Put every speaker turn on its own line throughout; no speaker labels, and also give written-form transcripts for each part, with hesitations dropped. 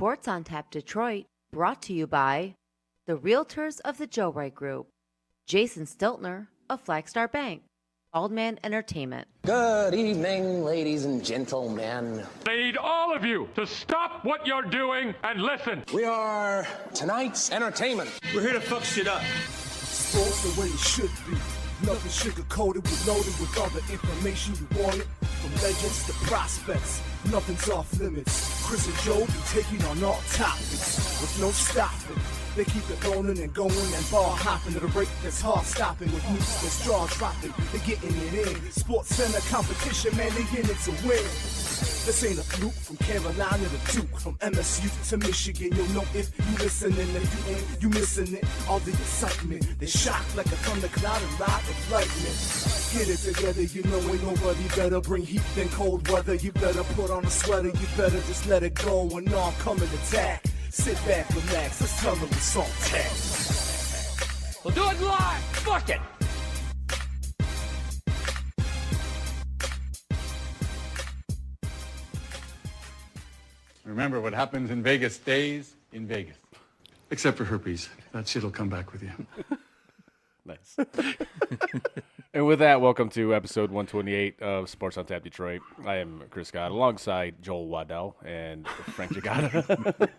Sports on Tap Detroit, brought to you by the Realtors of the Joe Wright Group, Jason Stiltner of Flagstar Bank, Aldman Entertainment.
Good evening, ladies and gentlemen.
I need all of you to stop what you're doing and listen.
We are tonight's entertainment.
We're here to fuck shit up.
Sports the way it should be. Nothing sugar-coated, with loaded with all the information you wanted. From legends to prospects, nothing's off limits. Chris and Joe be taking on all topics with no stopping. They keep it rolling and going and ball hopping at a rate that's hard stopping with news that's jaw dropping. They getting it in. Sports Center competition, man, they in it to win. This ain't a fluke, from Carolina to Duke, from MSU to Michigan. You'll know if you listening, if you ain't, you missing it. All the excitement, they shock like a thundercloud and live with lightning. Get it together, you know ain't nobody better. Bring heat than cold weather. You better put on a sweater, you better just let it go and all come and attack. Sit back, relax, let's tell them it's on tap.
We'll do it live. Fuck it.
Remember, what happens in Vegas stays in Vegas. Except for herpes. That shit'll come back with you.
Nice. And with that, welcome to episode 128 of Sports on Tap Detroit. I am Chris Scott, alongside Joel Waddell and Frank Giagata.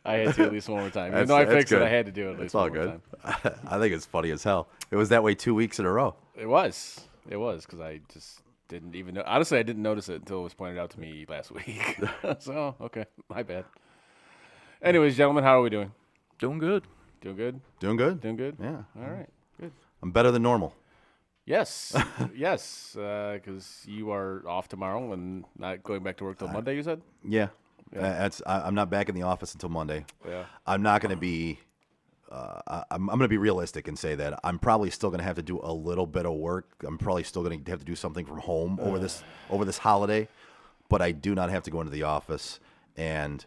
I had to at least one more time. Even though I fixed it, I had to do it at least one more time.
It's all good. I think it's funny as hell. It was that way 2 weeks in a row.
It was because I just didn't even know. Honestly, I didn't notice it until it was pointed out to me last week. So, okay, my bad. Anyways, gentlemen, how are we doing?
Doing good.
Doing good?
Doing good.
Doing good?
Yeah.
All right, good.
I'm better than normal.
Yes, yes, because you are off tomorrow and not going back to work till Monday, you said?
Yeah. I'm not back in the office until Monday.
Yeah.
I'm not going to be. I'm going to be realistic and say that I'm probably still going to have to do a little bit of work. I'm probably still going to have to do something from home over this holiday, but I do not have to go into the office, and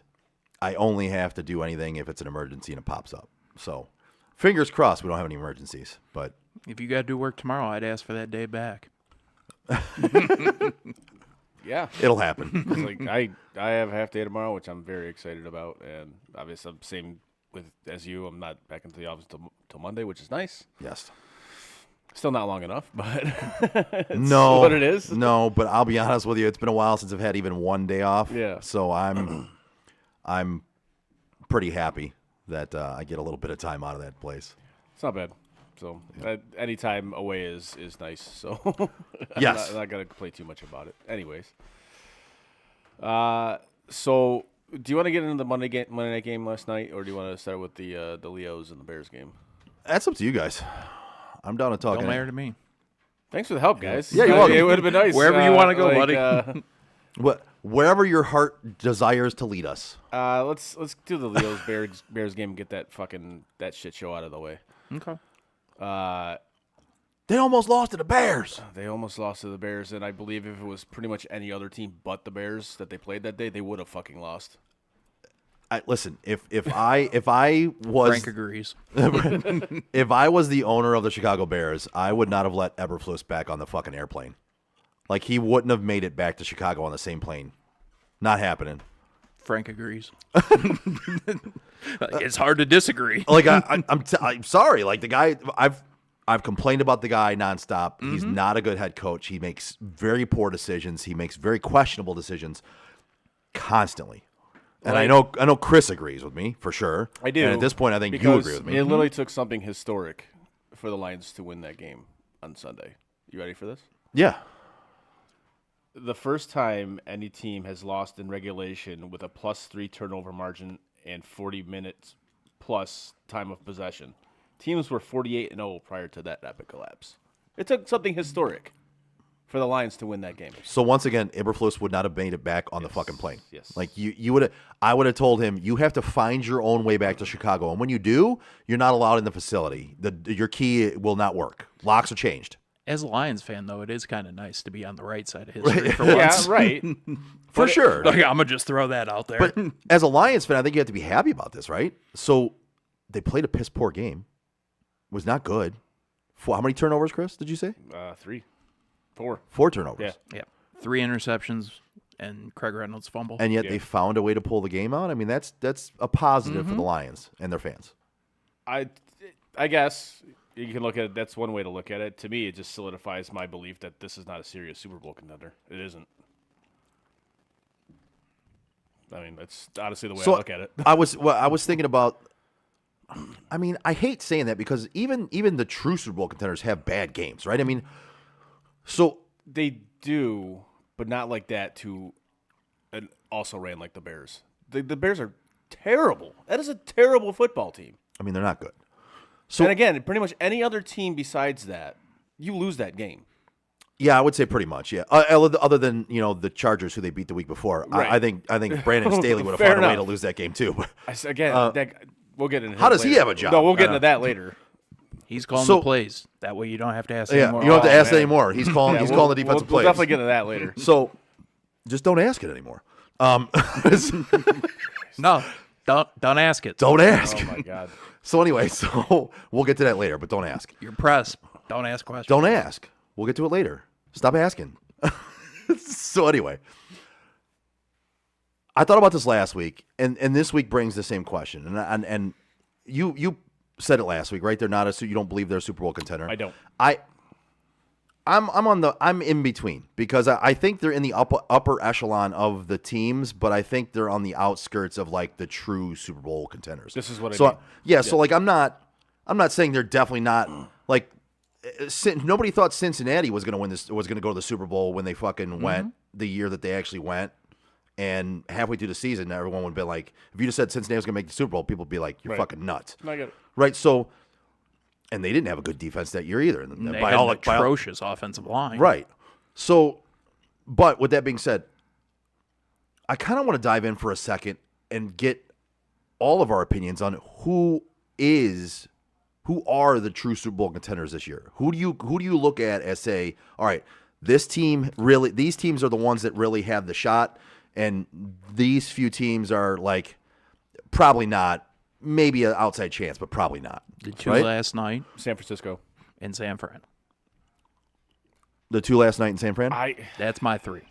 I only have to do anything if it's an emergency and it pops up. So, fingers crossed we don't have any emergencies. But
If you got to do work tomorrow, I'd ask for that day back.
Yeah.
it'll happen.
It's like I have a half day tomorrow, which I'm very excited about, and obviously I'm same as you. I'm not back into the office till Monday, which is nice.
Yes.
Still not long enough, but it's
No,
what it is.
No, but I'll be honest with you. It's been a while since I've had even one day off.
Yeah.
So I'm pretty happy that I get a little bit of time out of that place.
It's not bad. So any time away is nice. So
Yes.
I'm not gonna complain too much about it. Anyways, so do you want to get into the Monday night game last night, or do you want to start with the Leos and the Bears game?
That's up to you guys. I'm down to talk.
Don't matter to me.
Thanks for the help, guys.
Yeah, you're welcome.
It would have been nice.
Wherever you wanna go, buddy.
Wherever your heart desires to lead us.
Let's do the Leos Bears game and get that shit show out of the way.
Okay.
They almost lost to the Bears.
They almost lost to the Bears, and I believe if it was pretty much any other team but the Bears that they played that day, they would have fucking lost.
Listen, if I was
Frank agrees.
if I was the owner of the Chicago Bears, I would not have let Eberflus back on the fucking airplane. Like, he wouldn't have made it back to Chicago on the same plane. Not happening.
Frank agrees. It's hard to disagree.
Like, I'm sorry. Like, the guy, I've complained about the guy nonstop. He's not a good head coach. He makes very poor decisions. He makes very questionable decisions constantly. And I know Chris agrees with me for sure.
I do.
And at this point, I think you
because
agree with me.
It literally took something historic for the Lions to win that game on Sunday. You ready for this?
Yeah.
The first time any team has lost in regulation with a +3 turnover margin and 40 minutes plus time of possession. Teams were 48-0 prior to that epic collapse. It took something historic for the Lions to win that game.
So once again, Eberflus would not have made it back on the fucking plane.
Yes.
Like you would have. I would have told him, you have to find your own way back to Chicago, and when you do, you're not allowed in the facility. Your key will not work. Locks are changed.
As a Lions fan, though, it is kind of nice to be on the right side of history for once.
Yeah, right.
For sure.
Like, I'm going to just throw that out there.
But as a Lions fan, I think you have to be happy about this, right? So they played a piss poor game. It was not good. How many turnovers, Chris, did you say?
3, 4.
4 turnovers.
Yeah.
Yeah. 3 interceptions and Craig Reynolds fumble.
And yet they found a way to pull the game out. I mean, that's a positive for the Lions and their fans.
I guess you can look at it. That's one way to look at it. To me, it just solidifies my belief that this is not a serious Super Bowl contender. It isn't. I mean, that's honestly the way I look at it.
I was thinking about. I mean, I hate saying that because even the true Super Bowl contenders have bad games, right? I mean, so
They do, but not like that. And also ran like the Bears. The Bears are terrible. That is a terrible football team.
I mean, they're not good. So
And again, pretty much any other team besides that, you lose that game.
yeah, I would say pretty much. Yeah, other than the Chargers who they beat the week before.
Right.
I think Brandon Staley would have
Fair
found a way to
enough.
lose that game too.
We'll get into.
How
him
does he
later.
have a job?
No, we'll get into that later.
He's calling
So-
the plays. That way you don't have to ask
Yeah,
anymore.
you don't have to ask
man.
anymore. He's calling.
Yeah,
he's
we'll-
calling the defensive
we'll
plays.
definitely get into that later.
So just don't ask it anymore.
No, don't ask it.
Don't ask.
Oh my God.
So anyway, so we'll get to that later, but don't ask.
You're press. Don't ask questions.
Don't ask. We'll get to it later. Stop asking. So anyway, I thought about this last week, and this week brings the same question. And you said it last week, right? They're not you don't believe they're a Super Bowl contender.
I don't.
I'm in between because I think they're in the upper echelon of the teams, but I think they're on the outskirts of like the true Super Bowl contenders.
This is what I
so
mean.
yeah. So like I'm not saying they're definitely not like nobody thought Cincinnati was going to win this, was going to go to the Super Bowl when they fucking went the year that they actually went. And halfway through the season, everyone would be like, if you just said Cincinnati was going to make the Super Bowl, people would be like, you're fucking nuts.
I get it.
Right? So, and they didn't have a good defense that year either.
They had an atrocious offensive line.
Right. So, but with that being said, I kind of want to dive in for a second and get all of our opinions on who are the true Super Bowl contenders this year. Who do you look at as say, all right, these teams are the ones that really have the shot, and these few teams are like probably not, maybe an outside chance, but probably not.
The two last night,
San Francisco
and San Fran.
The two last night in San Fran?
That's my three.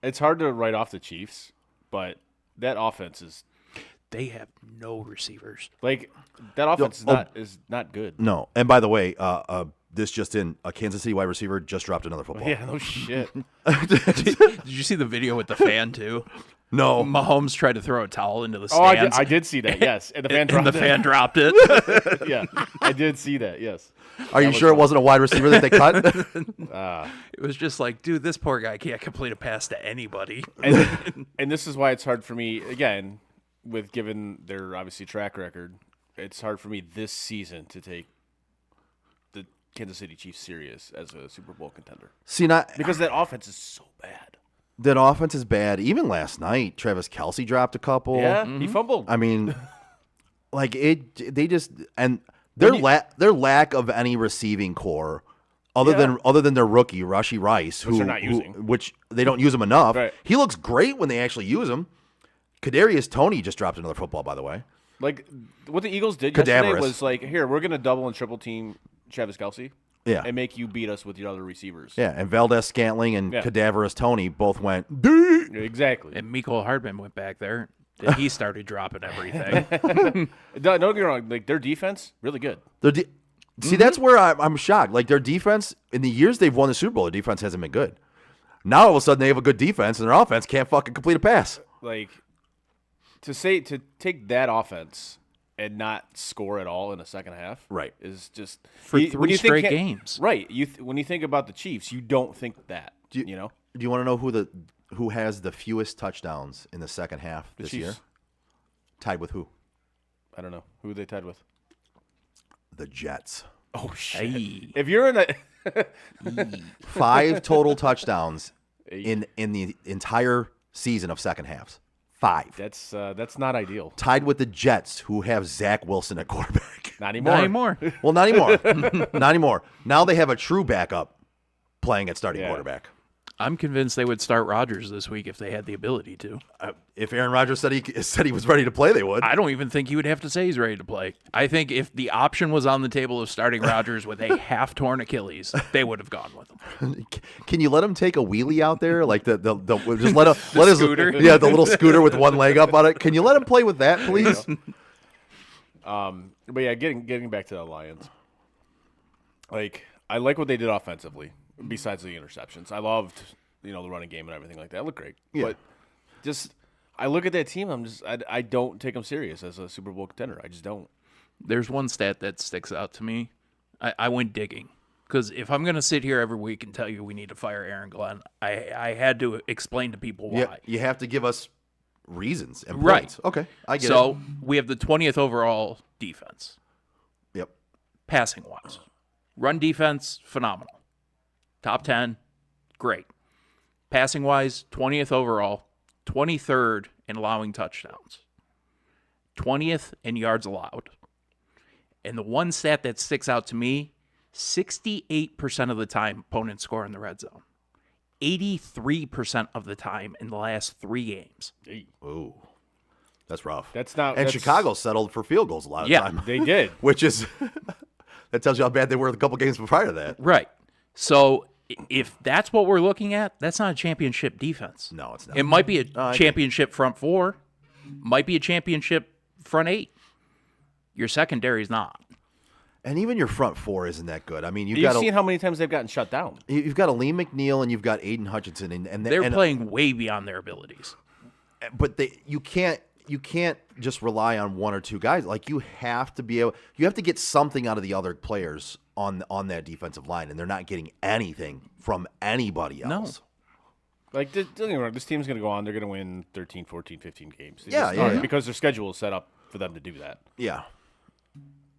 It's hard to write off the Chiefs, but that offense is.
They have no receivers.
Like that offense is not good.
No. And by the way, this just in, a Kansas City wide receiver just dropped another football.
Yeah, no shit.
Did you see the video with the fan too?
No.
Mahomes tried to throw a towel into the stands.
I did see that. Yes, and the fan
dropped it.
Yeah, I did see that. Yes.
Are you sure it wasn't a wide receiver that they cut?
It was just like, dude, this poor guy can't complete a pass to anybody.
And this is why it's hard for me, again, with given their obviously track record, it's hard for me this season to take the Kansas City Chiefs serious as a Super Bowl contender.
Because
that offense is so bad.
That offense is bad. Even last night, Travis Kelce dropped a couple.
Yeah, he fumbled.
I mean, like it. They just and their lack of any receiving core, other than their rookie Rashee Rice,
which they're not using,
which they don't use him enough.
Right.
He looks great when they actually use him. Kadarius Toney just dropped another football, by the way.
Like what the Eagles did yesterday was like, here we're gonna double and triple team Travis Kelce.
Yeah.
And make you beat us with your other receivers.
Yeah, and Valdez-Scantling and Kadarius Toney both went,
exactly.
And Mecole Hardman went back there, and he started dropping everything.
Don't get me wrong, like their defense, really good.
See, that's where I'm shocked. Like their defense, in the years they've won the Super Bowl, their defense hasn't been good. Now all of a sudden they have a good defense, and their offense can't fucking complete a pass.
Like to take that offense and not score at all in the second half,
right,
is just
for three straight games,
right? When you think about the Chiefs, you don't think that. Do you
want to know who has the fewest touchdowns in the second half this year? Tied with who?
I don't know. Who are they tied with?
The Jets.
Oh shit!
Hey.
If you're in a
5 total touchdowns in the entire season of second halves. 5.
That's not ideal.
Tied with the Jets, who have Zach Wilson at quarterback.
Not anymore.
Well, not anymore. Not anymore. Now they have a true backup playing at starting quarterback.
I'm convinced they would start Rodgers this week if they had the ability to.
If Aaron Rodgers said he was ready to play, they would.
I don't even think he would have to say he's ready to play. I think if the option was on the table of starting Rodgers with a half-torn Achilles, they would have gone with him.
Can you let him take a wheelie out there, like the just let his
scooter?
Yeah, the little scooter with one leg up on it. Can you let him play with that, please?
But yeah, getting back to the Lions, like I like what they did offensively. Besides the interceptions, I loved the running game and everything like that. It looked great, but just I look at that team. I don't take them serious as a Super Bowl contender. I just don't.
There's one stat that sticks out to me. I went digging because if I'm going to sit here every week and tell you we need to fire Aaron Glenn, I had to explain to people why.
Yeah, you have to give us reasons and points. Okay, I get it.
So we have the 20th overall defense.
Yep.
Passing wise, run defense phenomenal. Top 10, great. Passing wise, 20th overall, 23rd in allowing touchdowns, 20th in yards allowed. And the one stat that sticks out to me, 68% of the time opponents score in the red zone. 83% of the time in the last 3 games.
Ooh. That's rough.
And
Chicago settled for field goals a lot of time.
They did.
Which is that tells you how bad they were a couple games prior to that.
Right. So if that's what we're looking at, that's not a championship defense.
No, it's not.
It might be a championship front 4, might be a championship front 8. Your secondary is not.
And even your front 4 isn't that good. I mean,
you've seen how many times they've gotten shut down.
You've got Aleem McNeil and you've got Aiden Hutchinson, and
they're playing way beyond their abilities.
But you can't just rely on one or two guys. Like you have to get something out of the other players on that defensive line, and they're not getting anything from anybody else.
Like, don't get me wrong, this team's going to go on. They're going to win 13, 14, 15 games. They
Yeah,
just
yeah,
are,
yeah.
because their schedule is set up for them to do that.
Yeah.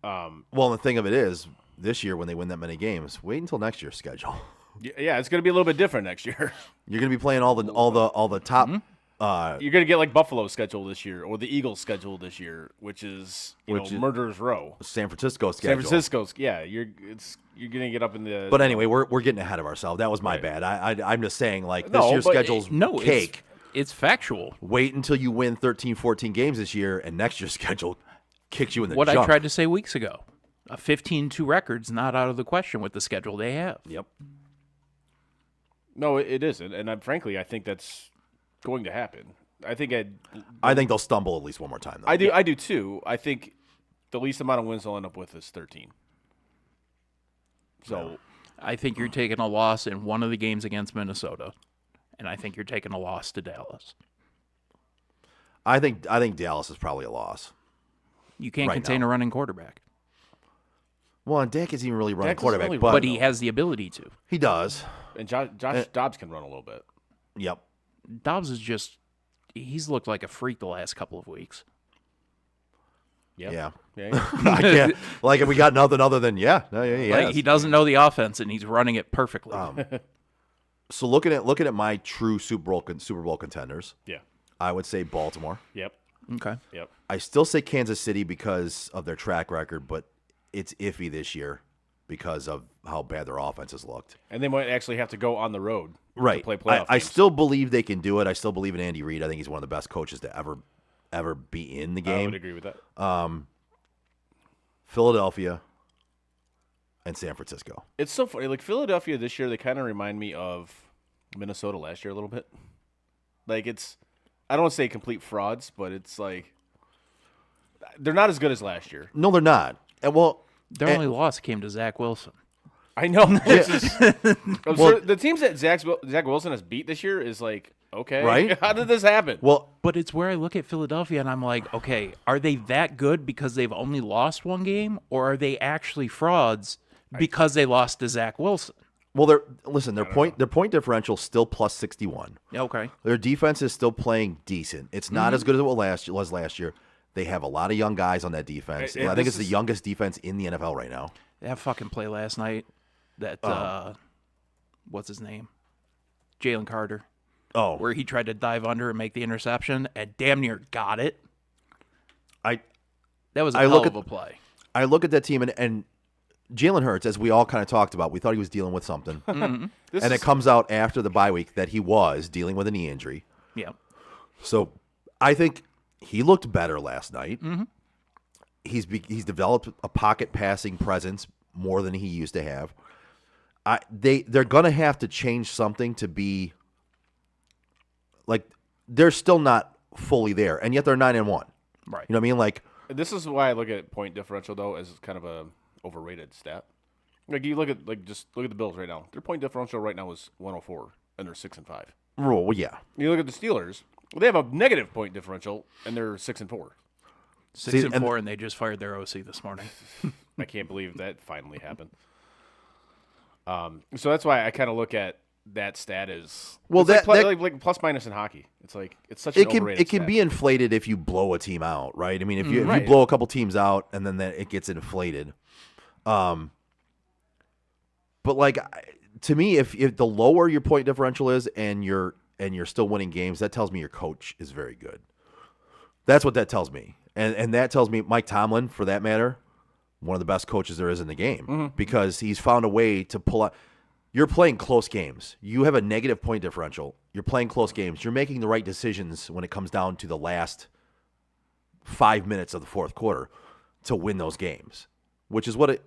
Well, the thing of it is, this year when they win that many games, wait until next year's schedule.
Yeah, it's going to be a little bit different next year.
You're going to be playing all the top.
You're going to get like Buffalo's schedule this year or the Eagles' schedule this year, which is murderer's row.
San Francisco schedule.
San Francisco's, yeah. You're going to get up in the.
But anyway, we're getting ahead of ourselves. That was my bad. I'm just saying, like, this year's schedule's cake.
It's factual.
Wait until you win 13, 14 games this year, and next year's schedule kicks you in the
What
junk.
I tried to say weeks ago. A 15-2 record's not out of the question with the schedule they have.
Yep.
No, it isn't, and frankly, I think that's going to happen. I think
they'll stumble at least one more time. Though.
I do too. I think the least amount of wins they'll end up with is 13. So,
I think you're taking a loss in one of the games against Minnesota, and I think you're taking a loss to Dallas.
I think Dallas is probably a loss.
You can't
Right
contain
now.
a running quarterback.
Well, and Dak isn't even really running
Dak doesn't
quarterback,
really
but
But he has the ability to.
he does.
and Josh Dobbs can run a little bit.
Yep.
Dobbs is he's looked like a freak the last couple of weeks.
Yep.
Yeah.
Yeah.
I can't. Like, we got nothing other than he
Like,
has.
he doesn't know the offense, and he's running it perfectly.
So looking at my true Super Bowl contenders,
Yeah.
I would say Baltimore.
Yep.
Okay.
Yep.
I still say Kansas City because of their track record, but it's iffy this year because of how bad their offense has looked.
And they might actually have to go on the road
Right.
to play playoff
I
games.
still believe they can do it. I still believe in Andy Reid. I think he's one of the best coaches to ever be in the
I
game.
would agree with that.
Philadelphia and San Francisco.
It's so funny. Like, Philadelphia this year, they kind of remind me of Minnesota last year a little bit. Like, I don't want to say complete frauds, but it's like they're not as good as last year.
No, they're not. And
Their only loss came to Zach Wilson.
I know. The teams that Zach Wilson has beat this year is like, okay,
Right?
How did this happen?
well,
But it's where I look at Philadelphia and I'm like, okay, are they that good because they've only lost one game, or are they actually frauds because they lost to Zach Wilson?
their point differential still plus 61.
Okay.
Their defense is still playing decent. It's not as good as it was last year. They have a lot of young guys on that defense.
And
I think
this
it's the youngest defense in the NFL right now.
That fucking play last night, that, what's his name? Jalen Carter,
Oh,
where he tried to dive under and make the interception and damn near got it. That was a hell of a play.
I look at that team and Jalen Hurts, as we all kind of talked about, we thought he was dealing with something. It comes out after the bye week that he was dealing with a knee injury.
Yeah.
So I think he looked better last night. Mm-hmm. He's developed a pocket passing presence more than he used to have. They're going to have to change something to be like they're still not fully there, and yet they're 9-1.
Right.
You know what I mean? Like,
This is why I look at point differential though as kind of a overrated stat. Like, you look at the Bills right now. Their point differential right now is 104, and they're 6-5.
well, yeah.
You look at the Steelers; they have a negative point differential, and they're 6-4.
6-4, and they just fired their OC this morning.
I can't believe that finally happened. So that's why I kind of look at that stat as it's like plus minus in hockey. It's like it's such an overrated
it can
stat.
be inflated if you blow a team out, right? I mean, if you blow a couple teams out and then it gets inflated. But like, to me, if the lower your point differential is and you're still winning games, that tells me your coach is very good. That's what that tells me, and that tells me Mike Tomlin, for that matter, one of the best coaches there is in the game because he's found a way to pull out. You're playing close games. You have a negative point differential. You're playing close games. You're making the right decisions when it comes down to the last 5 minutes of the fourth quarter to win those games, which is what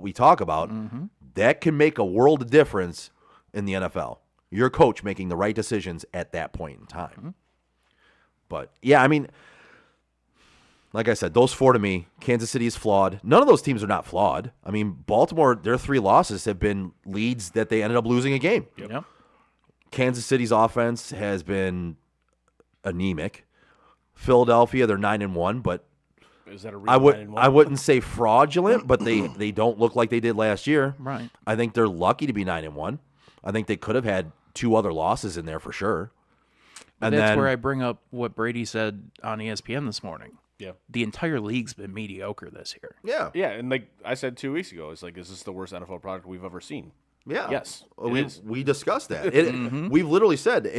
we talk about. That can make a world of difference in the NFL. Your coach making the right decisions at that point in time. But yeah, I mean, like I said, those four to me, Kansas City is flawed. None of those teams are not flawed. I mean, Baltimore, their 3 losses have been leads that they ended up losing a game.
Yep.
Kansas City's offense has been anemic. Philadelphia, they're 9-1, but
Is that a real
I
9-1?
wouldn't say fraudulent, but they don't look like they did last year.
Right.
I think they're lucky to be 9-1. I think they could have had 2 other losses in there for sure.
But
And
that's
then
where I bring up what Brady said on ESPN this morning.
Yeah.
The entire league's been mediocre this year.
yeah.
Yeah, and like I said 2 weeks ago, it's like, is this the worst NFL product we've ever seen?
Yeah.
Yes, it
We
is.
we discussed that. We've literally said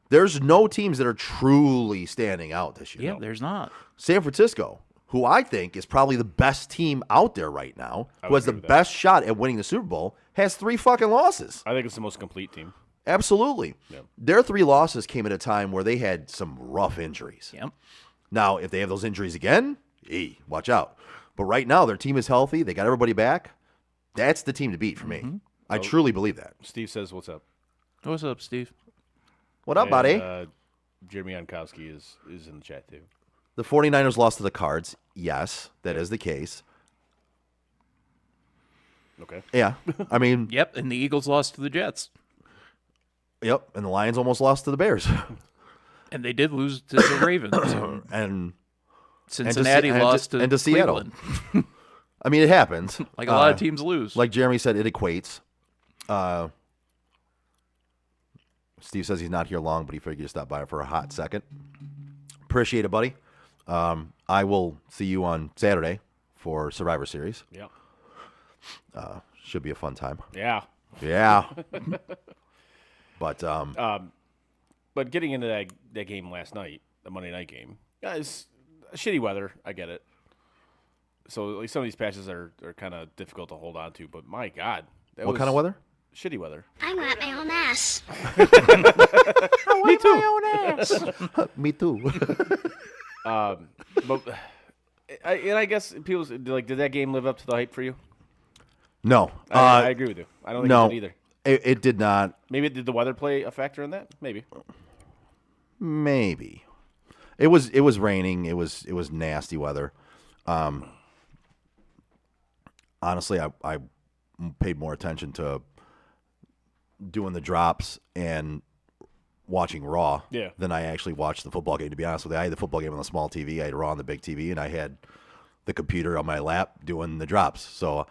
there's no teams that are truly standing out this year.
Yeah, there's not.
San Francisco, who I think is probably the best team out there right now, who
would
has the
agree with that.
best shot at winning the Super Bowl, has 3 fucking losses.
I think it's the most complete team.
Absolutely.
Yeah.
Their 3 losses came at a time where they had some rough injuries.
Yep.
Now, if they have those injuries again, watch out. But right now, their team is healthy. They got everybody back. That's the team to beat for me. I truly believe that.
Steve says, "What's up?"
What's up, Steve?
What up, buddy?
Jeremy Jankowski is in the chat too.
The 49ers lost to the Cards. Yes, that is the case.
Okay.
Yeah. I mean,
Yep, and the Eagles lost to the Jets.
yep. And the Lions almost lost to the Bears.
And they did lose to the Ravens.
and
Cincinnati lost to
Seattle.
Cleveland.
I mean, it happens.
Like a lot of teams lose.
Like Jeremy said, it equates. Steve says he's not here long, but he figured to stop by for a hot second. Appreciate it, buddy. I will see you on Saturday for Survivor Series.
Yeah.
Should be a fun time.
Yeah.
Yeah. But
But getting into that game last night, the Monday night game, guys, shitty weather. I get it. So like some of these patches are kind of difficult to hold on to. But my God,
what kind of weather?
Shitty weather.
I want my own ass.
Me too.
But I guess people like, did that game live up to the hype for you?
No.
I agree with you. I don't think
no,
it did either.
It did not.
Maybe did the weather play a factor in that? Maybe.
Maybe. It was raining. It was nasty weather. Honestly, I paid more attention to doing the drops and watching Raw than I actually watched the football game, to be honest with you. I had the football game on the small TV, I had Raw on the big TV, and I had the computer on my lap doing the drops. So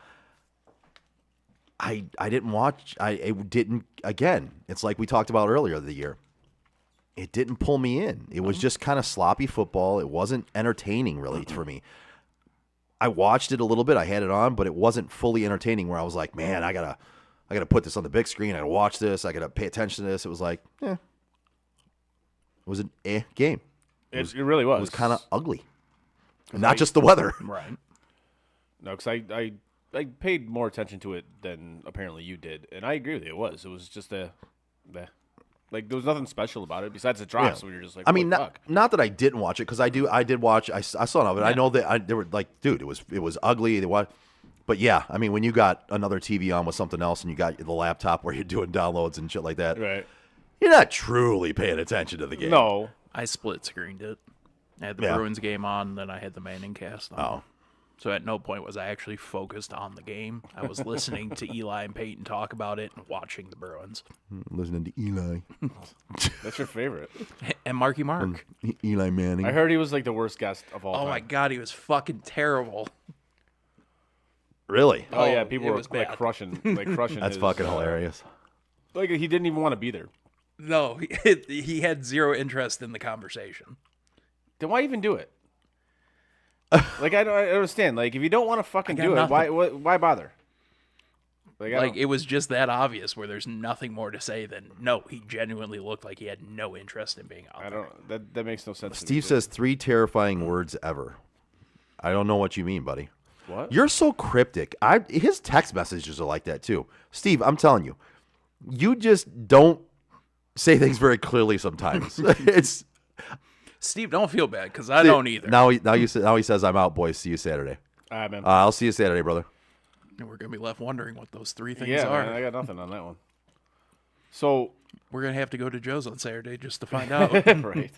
I didn't watch. It didn't, again, it's like we talked about earlier of the year. It didn't pull me in. It was just kind of sloppy football. It wasn't entertaining really for me. I watched it a little bit. I had it on, but it wasn't fully entertaining where I was like, man, I gotta put this on the big screen. I gotta watch this. I gotta pay attention to this. It was like, it was an game.
It really was.
It was kind of ugly. Not just the weather.
Right. No, because I paid more attention to it than apparently you did, and I agree with you. It was just like there was nothing special about it besides the drops. Where you're just like,
I mean,
fuck.
not that I didn't watch it, because I did watch. I saw some of it. I know that they were like, dude, it was ugly. But yeah, I mean, when you got another TV on with something else, and you got the laptop where you're doing downloads and shit like that,
Right.
you're not truly paying attention to the game.
No.
I split screened it. I had the
Yeah.
Bruins game on, then I had the Manning cast on.
Oh.
So at no point was I actually focused on the game. I was listening to Eli and Peyton talk about it and watching the Bruins.
Listening to Eli.
That's your favorite.
And Marky Mark.
Eli Manning.
I heard he was like the worst guest of all
Oh
time.
my God, he was fucking terrible.
Really?
Oh yeah,
Oh,
people
it
were
was
like
bad.
crushing.
That's
his,
fucking hilarious.
Like he didn't even want to be there.
No, he had zero interest in the conversation.
Then why even do it? Like I don't understand. Like if you don't want to fucking
got
do it,
nothing.
why bother?
Like it was just that obvious where there's nothing more to say than no, he genuinely looked like he had no interest in being out
I
there.
don't. That makes no sense. to me,
Steve
too.
says 3 terrifying words ever. I don't know what you mean, buddy.
What?
You're so cryptic. His text messages are like that too. Steve, I'm telling you, you just don't say things very clearly sometimes. It's
Steve, don't feel bad because I don't either.
Now he says I'm out, boys. See you Saturday.
All right, man.
I'll see you Saturday, brother.
And we're gonna be left wondering what those 3 things
Yeah,
are.
man, I got nothing on that one. So
We're gonna have to go to Joe's on Saturday just to find out.
right.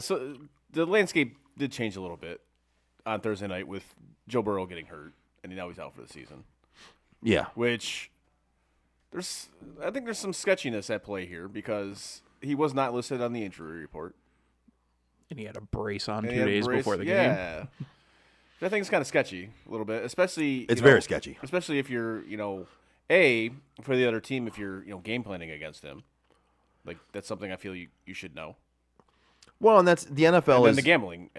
So the landscape did change a little bit on Thursday night with Joe Burrow getting hurt, and now he's out for the season.
Yeah.
Which I think there's some sketchiness at play here because he was not listed on the injury report.
And he had a brace on
And
2 days before the game.
Yeah. I think it's kind of sketchy a little bit, especially.
It's very sketchy.
Especially if you're, for the other team, if you're, game planning against him. Like, that's something I feel you should know.
Well, and that's the NFL
And then
is
the gambling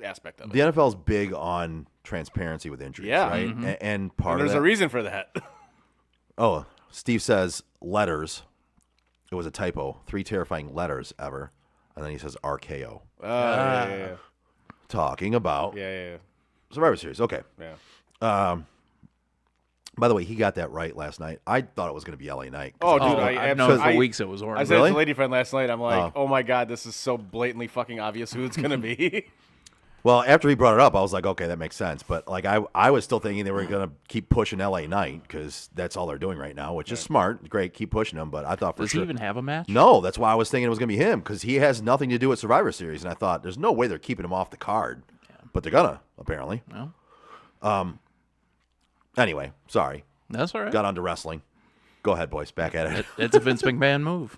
aspect of it.
the NFL is big on transparency with injuries,
Yeah.
right?
Mm-hmm.
And part
And
of
there's
that.
a reason for that.
Oh, Steve says letters. It was a typo. 3 terrifying letters ever, and then he says RKO.
Yeah.
Talking about
Yeah.
Survivor Series. Okay.
Yeah.
By the way, he got that right last night. I thought it was going to be LA Knight.
Oh, dude,
Oh, I've known for weeks it was
I
Orange.
said
Really?
to a lady friend last night, I'm like, oh my God, this is so blatantly fucking obvious who it's going to be.
Well, after he brought it up, I was like, okay, that makes sense. But like, I was still thinking they were going to keep pushing LA Knight because that's all they're doing right now, which is smart. Great, keep pushing him. But I thought for
Does
sure.
he even have a match?
No, that's why I was thinking it was going to be him because he has nothing to do with Survivor Series, and I thought there's no way they're keeping him off the card, but they're gonna apparently.
No.
Anyway, sorry,
That's all right.
got onto wrestling. Go ahead, boys, back at it.
It's a Vince McMahon move.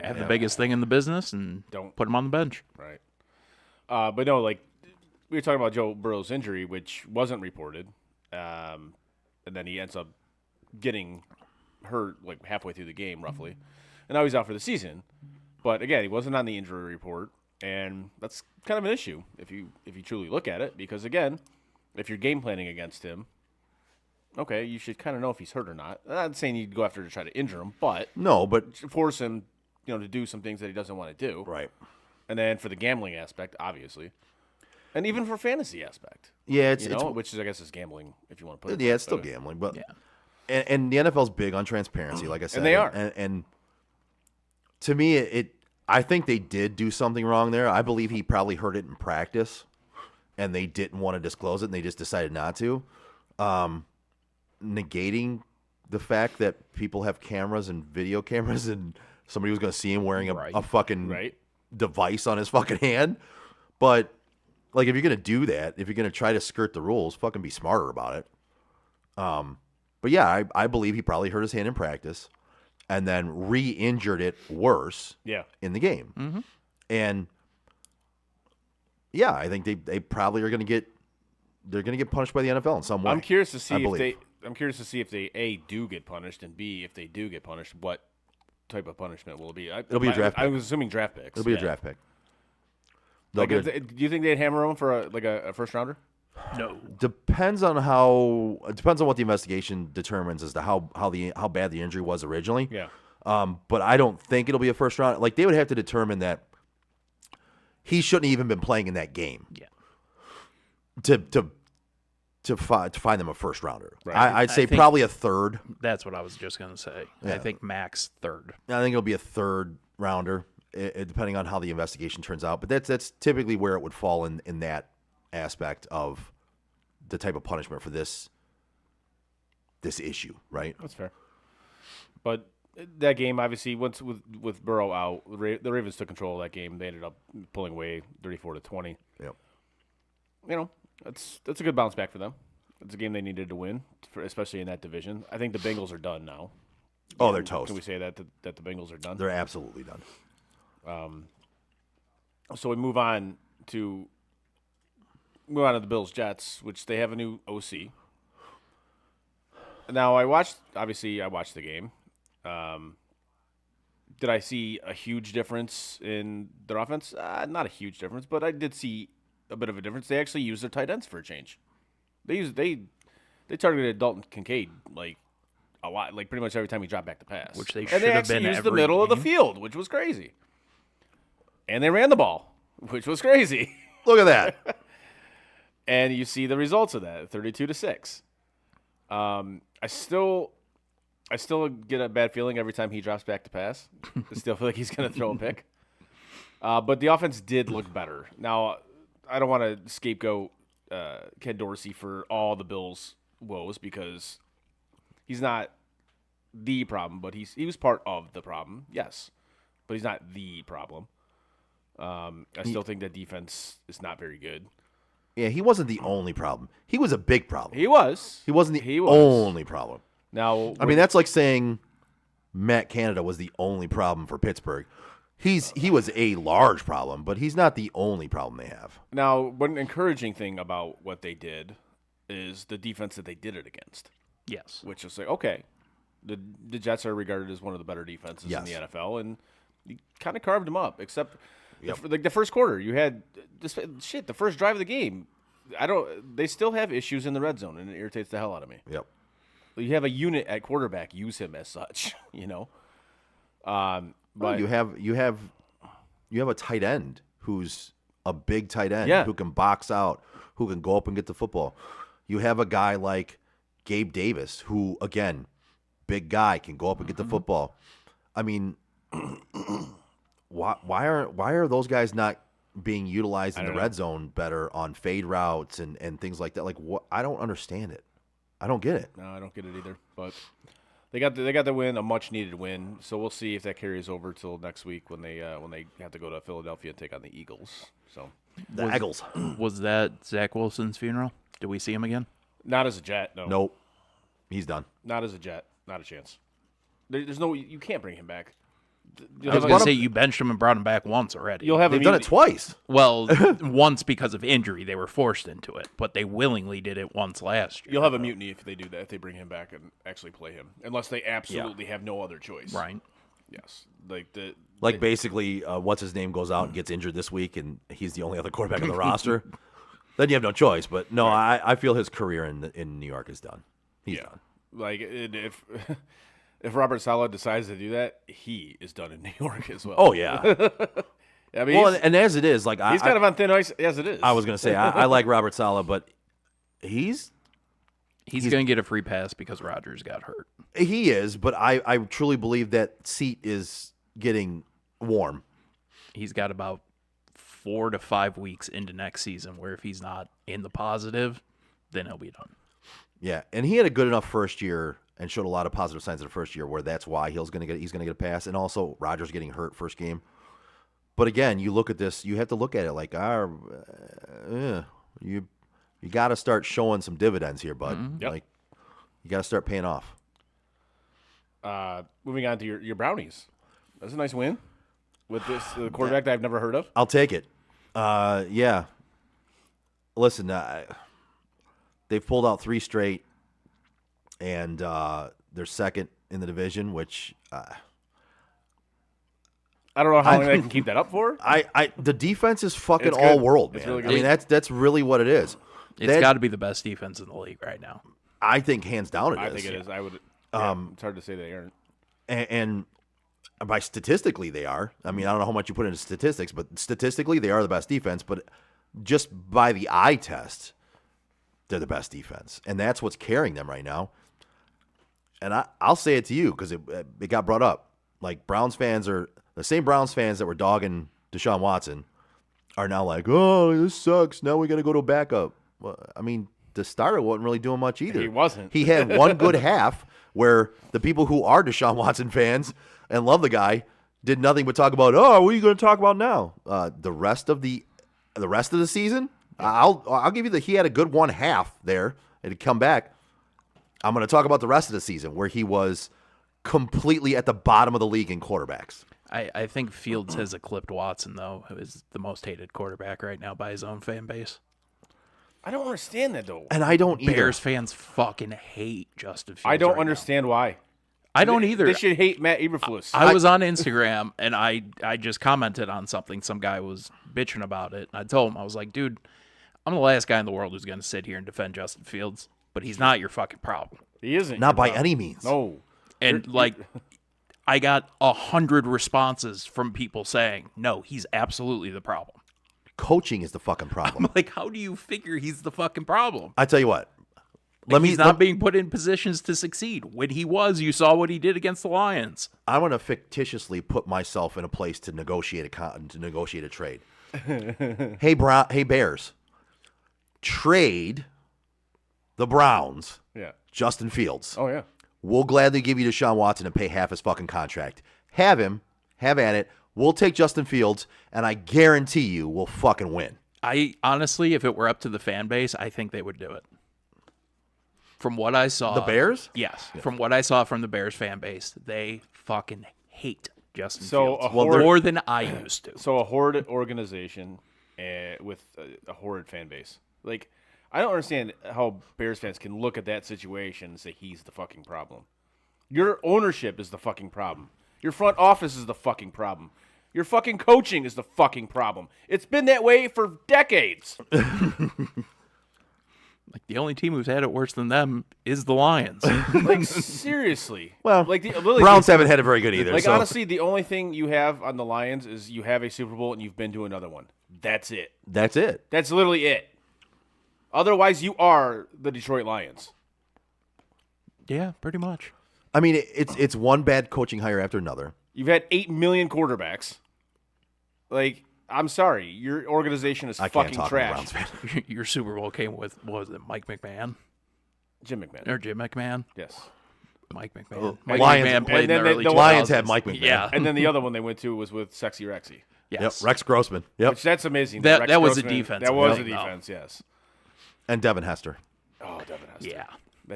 Have the biggest thing in the business and
Don't.
put him on the bench.
Right. But no, like, we were talking about Joe Burrow's injury, which wasn't reported. And then he ends up getting hurt, like, halfway through the game, roughly. And now he's out for the season. But, again, he wasn't on the injury report. And that's kind of an issue if you truly look at it. Because, again, if you're game planning against him, okay, you should kind of know if he's hurt or not. I'm not saying you'd go after to try to injure him, but
No, but
force him, to do some things that he doesn't want to do.
right.
And then for the gambling aspect, obviously. And even for fantasy aspect.
Yeah, it's
which is, I guess, is gambling, if you want to put it.
yeah, it's still
but,
gambling, but
Yeah.
and the NFL's big on transparency, like I said,
And they are.
And to me, I think they did do something wrong there. I believe he probably heard it in practice, and they didn't want to disclose it, and they just decided not to. Negating the fact that people have cameras and video cameras, and somebody was going to see him wearing a fucking
Right.
device on his fucking hand. But like, if you're going to do that, if you're going to try to skirt the rules, fucking be smarter about it. But yeah, I believe he probably hurt his hand in practice and then re-injured it worse
Yeah.
in the game. Mm-hmm. And yeah, I think they probably are going to get punished by the NFL in some way.
I'm curious to see
I
if
believe.
they A, do get punished, and B, if they do get punished, what type of punishment will it be?
It'll be a draft
I
pick.
was assuming draft picks.
It'll be
yeah.
a draft pick. They'll
Like,
get
do you think they'd hammer him for a first rounder?
No.
depends on what the investigation determines as to how bad the injury was originally.
Yeah.
But I don't think it'll be a first round. Like, they would have to determine that he shouldn't have even been playing in that game.
Yeah.
To find them a first rounder.
Right.
I'd say
I think-
probably a third.
That's what I was just going to say. I think max third.
I think it'll be a third rounder, depending on how the investigation turns out. But that's typically where it would fall in that aspect of the type of punishment for this issue, right?
That's fair. But that game, obviously, once with Burrow out, the Ravens took control of that game. They ended up pulling away 34-20.
Yep.
That's a good bounce back for them. It's a game they needed to win, especially in that division. I think the Bengals are done now.
Oh, they're toast.
Can we say that the Bengals are done?
They're absolutely done.
So we move on to the Bills-Jets, which they have a new OC. Now, I watched the game. Did I see a huge difference in their offense? Not a huge difference, but I did see a bit of a difference. They actually used their tight ends for a change. They targeted Dalton Kincaid like a lot, like pretty much every time he dropped back to pass.
Which they
and
should
they
have
actually
been
used the
every
middle of the
game.
field, which was crazy. And they ran the ball, which was crazy.
Look at that.
And you see the results of that, 32-6. I still get a bad feeling every time he drops back to pass. I still feel like he's going to throw a pick. But the offense did look better. Now, I don't want to scapegoat Ken Dorsey for all the Bills' woes because he's not the problem, but he was part of the problem, yes. But he's not the problem. I still think that defense is not very good.
Yeah, he wasn't the only problem. He was a big problem.
He was.
He wasn't the
He was.
only problem.
Now,
I mean, that's like saying Matt Canada was the only problem for Pittsburgh. He was a large problem, but he's not the only problem they have.
Now, one encouraging thing about what they did is the defense that they did it against,
Yes.
which is like, okay, the Jets are regarded as one of the better defenses in the
Yes.
NFL, and you kind of carved them up, except
Yep.
like the first quarter. You had the first drive of the game. They still have issues in the red zone, and it irritates the hell out of me.
Yep.
You have a unit at quarterback, use him as such,
But you have a tight end who's a big tight end
Yeah.
who can box out, who can go up and get the football. You have a guy like Gabe Davis who, again, big guy, can go up and get the football. I mean, why are those guys not being utilized in the red zone better on fade routes and things like that? Like, what? I don't understand it. I don't get it.
No, I don't get it either. But they got the win, a much needed win. So we'll see if that carries over till next week when they have to go to Philadelphia and take on the Eagles. So
The Eagles.
Was that Zach Wilson's funeral? Did we see him again?
not as a Jet, no.
Nope. He's done.
Not as a Jet, not a chance. There's no, you can't bring him back.
I was going to say you benched him and brought him back once already.
You'll have
They've done it twice.
Well, once because of injury, they were forced into it, but they willingly did it once last year.
You'll have a mutiny if they do that, if they bring him back and actually play him, unless they absolutely have no other choice.
Right.
Yes. Like
Basically, what's his name goes out and gets injured this week, and he's the only other quarterback on the roster. Then you have no choice. But no, I feel his career in New York is done. He's done.
Like if Robert Saleh decides to do that, he is done in New York as well.
Oh yeah.
I mean,
Well, and as it is, like
he's kind of on thin ice as it is.
I was gonna say I like Robert Saleh, but he's
He's going to get a free pass because Rodgers got hurt.
he is. But I truly believe that seat is getting warm.
He's got about 4 to 5 weeks into next season where if he's not in the positive, then he'll be done.
Yeah, and he had a good enough first year and showed a lot of positive signs in the first year where that's why he's gonna get a pass, and also Rodgers getting hurt first game. But again, you look at this, you have to look at it like, you got to start showing some dividends here, bud.
Mm-hmm. Yep.
Like you got to start paying off.
Moving on to your Brownies. That's a nice win with this quarterback that I've never heard of.
I'll take it. Yeah. Listen, they've pulled out 3 straight, and they're second in the division, which
I don't know how long they can keep that up for.
The defense is fucking
It's
all
good.
world,
It's
man.
really
I mean,
good.
that's really what it is.
It's got to be the best defense in the league right now.
I think hands down
I
it
think
is.
it is. I would. It's hard to say they aren't.
And by statistically they are. I mean, I don't know how much you put into statistics, but statistically they are the best defense. But just by the eye test, they're the best defense, and that's what's carrying them right now. And I'll say it to you because it got brought up. Like Browns fans are the same Browns fans that were dogging Deshaun Watson are now like, oh, this sucks. Now we got to go to a backup. Well, I mean, the starter wasn't really doing much either.
He wasn't.
He had one good half where the people who are Deshaun Watson fans and love the guy did nothing but talk about, oh, what are you going to talk about now? The rest of the season, I'll give you he had a good one half there and he'd come back. I'm going to talk about the rest of the season where he was completely at the bottom of the league in quarterbacks.
I think Fields has eclipsed Watson, though, who is the most hated quarterback right now by his own fan base.
I don't understand that though.
And I don't either.
Bears fans fucking hate Justin Fields.
I don't
right
understand why.
now. I don't either.
They should hate Matt Eberflus.
I was on Instagram and I just commented on something. Some guy was bitching about it. I told him, I was like, dude, I'm the last guy in the world who's going to sit here and defend Justin Fields, but he's not your fucking problem.
He isn't.
Not by any means.
No.
And like, I got 100 responses from people saying, no, he's absolutely the problem.
Coaching is the fucking problem.
Like, how do you figure he's the fucking problem?
I tell you what.
He's not being put in positions to succeed. When he was, you saw what he did against the Lions.
I'm going to fictitiously put myself in a place to negotiate a trade. Hey Bears, trade the Browns.
Yeah.
Justin Fields.
Oh yeah.
We'll gladly give you Deshaun Watson and pay half his fucking contract. Have him. Have at it. We'll take Justin Fields, and I guarantee you we'll fucking win.
I honestly, if it were up to the fan base, I think they would do it. From what I saw,
The Bears?
yes. From what I saw from the Bears fan base, they fucking hate Justin
So
Fields.
a horde-
More than I used to.
So a horrid organization with a horrid fan base. Like, I don't understand how Bears fans can look at that situation and say he's the fucking problem. Your ownership is the fucking problem. Your front office is the fucking problem. Your fucking coaching is the fucking problem. It's been that way for decades.
Like, the only team who's had it worse than them is the Lions.
Like, seriously.
Well,
like literally,
Browns haven't had it very good either.
Like,
so.
honestly, the only thing you have on the Lions is you have a Super Bowl and you've been to another one. That's it.
That's it.
That's literally it. Otherwise, you are the Detroit Lions.
Yeah, pretty much.
I mean, it's one bad coaching hire after another.
You've had 8 million quarterbacks. Like, I'm sorry. Your organization is
I can't
fucking
talk
trash.
Browns fan.
Your Super Bowl came with, what was it, Mike McMahon?
Jim McMahon.
Or Jim McMahon?
Yes.
Mike McMahon.
Oh,
Mike
Lions-
McMahon played
and then
in the early
the
2000s.
Lions had Mike McMahon.
Yeah.
And then the other one they went to was with Sexy Rexy.
Yes.
Yep, Rex Grossman. Yep,
Which that's amazing.
That-
Rex
that was a
Grossman-
defense,
That was a
though.
defense, yes.
and Devin Hester.
Oh, Devin Hester.
Yeah.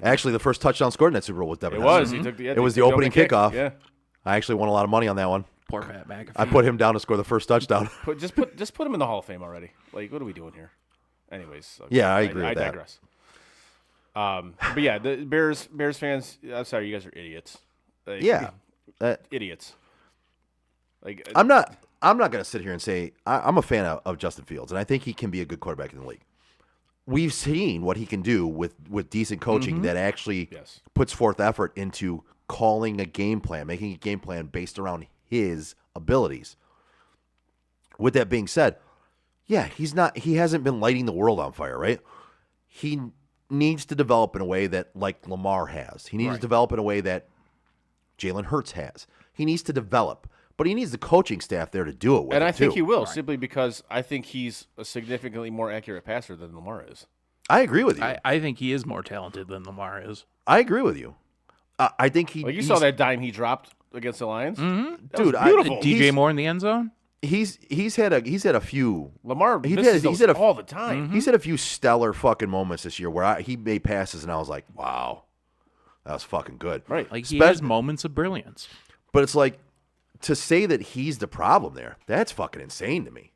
Actually, the first touchdown scored in that Super Bowl was Devin
It
Hester.
was. He took the,
It was the opening
kick.
kickoff.
Yeah.
I actually won a lot of money on that one.
Poor Pat McAfee.
I put him down to score the first touchdown.
Just put him in the Hall of Fame already. Like, what are we doing here? Anyways. Okay.
Yeah, I agree with
I
that.
digress. But yeah, the Bears fans. I'm sorry, you guys are idiots. Like,
Yeah.
idiots. Like,
I'm not going to sit here and say I'm a fan of Justin Fields, and I think he can be a good quarterback in the league. We've seen what he can do with decent coaching that actually
Yes.
puts forth effort into calling a game plan, making a game plan based around his abilities. With that being said, yeah, he hasn't been lighting the world on fire, right? He needs to develop in a way that like Lamar has. He needs to develop in a way that Jalen Hurts has. He needs to develop, but he needs the coaching staff there to do it with
and
him
I think
too.
he will simply because I think he's a significantly more accurate passer than Lamar is.
I agree with you.
I think he is more talented than Lamar is.
I agree with you. I think
Like you saw that dime he dropped against the Lions,
dude.
beautiful.
DJ Moore in the end zone?
He's had a few.
Lamar
He's
misses
had-
those
he's had a-
all the time.
He's had a few stellar fucking moments this year where he made passes and I was like, wow, that was fucking good.
Right.
Like, he
Spe-
has moments of brilliance.
But it's like to say that he's the problem there. That's fucking insane to me.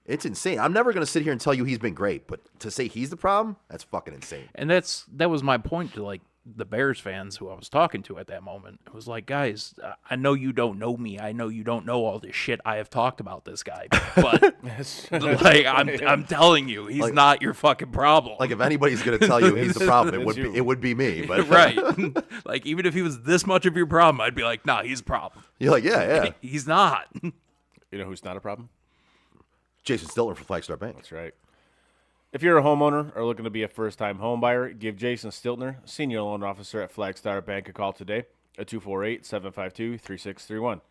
It's insane. I'm never going to sit here and tell you he's been great, but to say he's the problem, that's fucking insane.
And that was my point to, like, the Bears fans who I was talking to at that moment. It was like, guys, I know you don't know me. I know you don't know all this shit I have talked about this guy. But, like, I'm telling you, he's not your fucking problem.
Like if anybody's going to tell you he's the problem,
It's you.
it would be me. But
Right. Like, even if he was this much of your problem, I'd be like, nah, he's a problem.
you're like, yeah.
He's not.
You know who's not a problem?
Jason Stiltner for Flagstar Bank.
That's right. If you're a homeowner or looking to be a first-time home buyer, give Jason Stiltner, Senior Loan Officer at Flagstar Bank, a call today at 248-752-3631.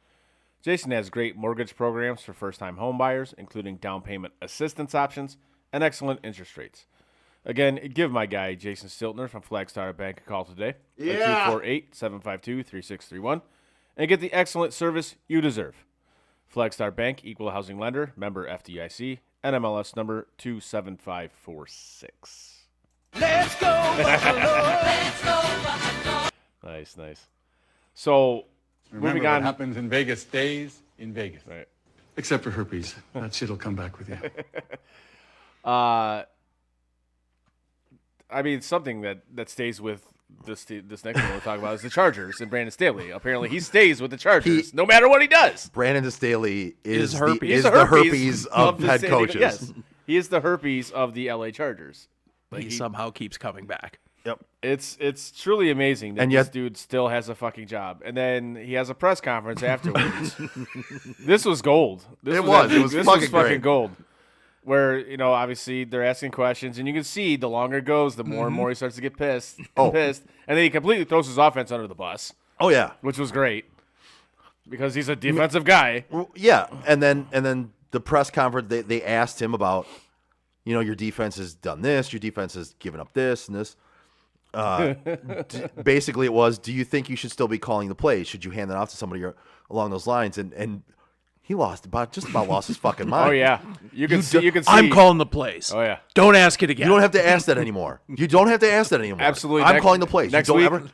Jason has great mortgage programs for first-time home buyers, including down payment assistance options and excellent interest rates. Again, give my guy Jason Stiltner from Flagstar Bank a call today at 248-752-3631 and get the excellent service you deserve. Flagstar Bank, Equal Housing Lender, member FDIC, NMLS number 27546.
Let's go, Buffalo.
Nice. So,
Remember,
moving
what
on.
happens in Vegas stays in Vegas.
Right.
Except for herpes. That shit'll come back with you.
I mean, something that stays with this next one we'll talk about is the Chargers and Brandon Staley. Apparently, he stays with the Chargers no matter what he does.
Brandon Staley is
herpes.
the herpes of
the
head
San-
coaches.
Yes, he is the herpes of the LA Chargers. Like
He somehow keeps coming back.
Yep.
It's truly amazing that
And
this
yet-
dude still has a fucking job. And then he has a press conference afterwards. This was gold. This
It was
this
fucking
fucking
great.
gold. Where, you know, obviously they're asking questions, and you can see the longer it goes, the more and more he starts to get pissed.
Oh.
Pissed. And then he completely throws his offense under the bus,
Oh yeah.
which was great. Because he's a defensive guy.
Well, yeah, and then the press conference they asked him about, you know, your defense has done this, your defense has given up this and this. Basically, it was, do you think you should still be calling the plays? Should you hand that off to somebody along those lines? And He just about lost his fucking mind.
Oh yeah, you can see.
I'm calling the plays.
Oh yeah.
Don't ask it again.
You don't have to ask that anymore. You don't have to ask that anymore.
Absolutely.
I'm calling the plays.
Next
You
week,
don't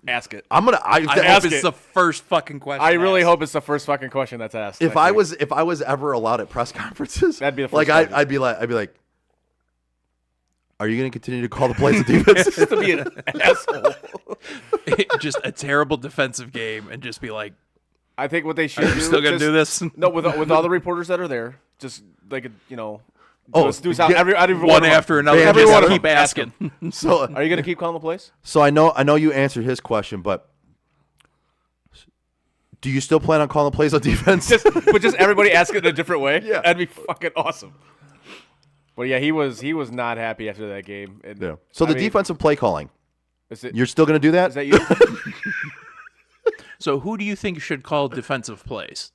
ask it.
I'm gonna.
I hope
ask
it's
it.
the first fucking question.
I really
asked.
hope it's the first fucking question that's asked.
if
next
I
week.
was ever allowed at press conferences,
That'd be the first
like
question.
I'd be like, are you going to continue to call the plays of defense?
Just to be an asshole.
just a terrible defensive game and just be like,
I think what they should
are you
do.
still gonna
just-
do this?
No, with all the reporters that are there, just like
Oh,
do sound,
get
every
One after another.
Every
Just
one of
keep
them. Ask
asking.
so
Are you gonna keep calling the plays?
so I know you answered his question, but do you still plan on calling the plays on defense?
But just everybody ask it in a different way.
Yeah.
That'd be fucking awesome. But yeah, he was not happy after that game. And,
Yeah. So
I
the
mean,
defensive play calling,
is it,
you're still going to do that?
is that you?
So who do you think should call defensive plays?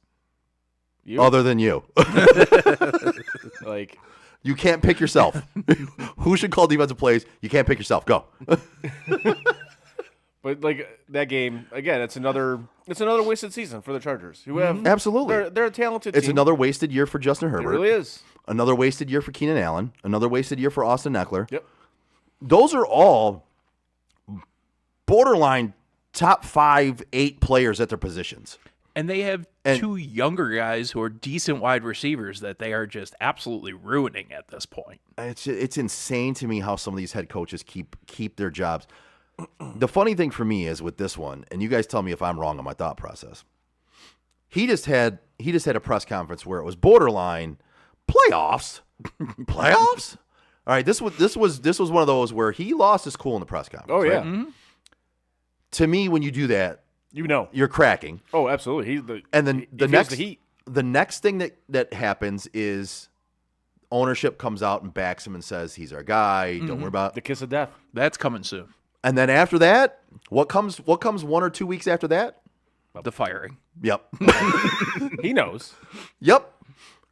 You?
Other than you,
Like,
you can't pick yourself. Who should call defensive plays? You can't pick yourself. Go.
but like that game again. It's another wasted season for the Chargers. Who have
Absolutely.
they're a talented.
It's
team.
another wasted year for Justin
It
Herbert.
really is.
Another wasted year for Keenan Allen. Another wasted year for Austin Eckler.
Yep.
Those are all borderline top 5, 8 players at their positions.
And they have
And-
two younger guys who are decent wide receivers that they are just absolutely ruining at this point.
It's insane to me how some of these head coaches keep their jobs. The funny thing for me is with this one, and you guys tell me if I'm wrong on my thought process. He just had a press conference where it was borderline playoffs. Playoffs? All right, this was one of those where he lost his cool in the press conference.
Oh yeah.
right? To me, when you do that, you're cracking.
Oh, absolutely.
And then
he
the
feels
next
the heat.
the next thing that happens is ownership comes out and backs him and says he's our guy. Don't worry about.
The kiss of death.
That's coming soon.
And then after that, what comes 1 or 2 weeks after that?
The firing.
Yep.
He knows.
Yep.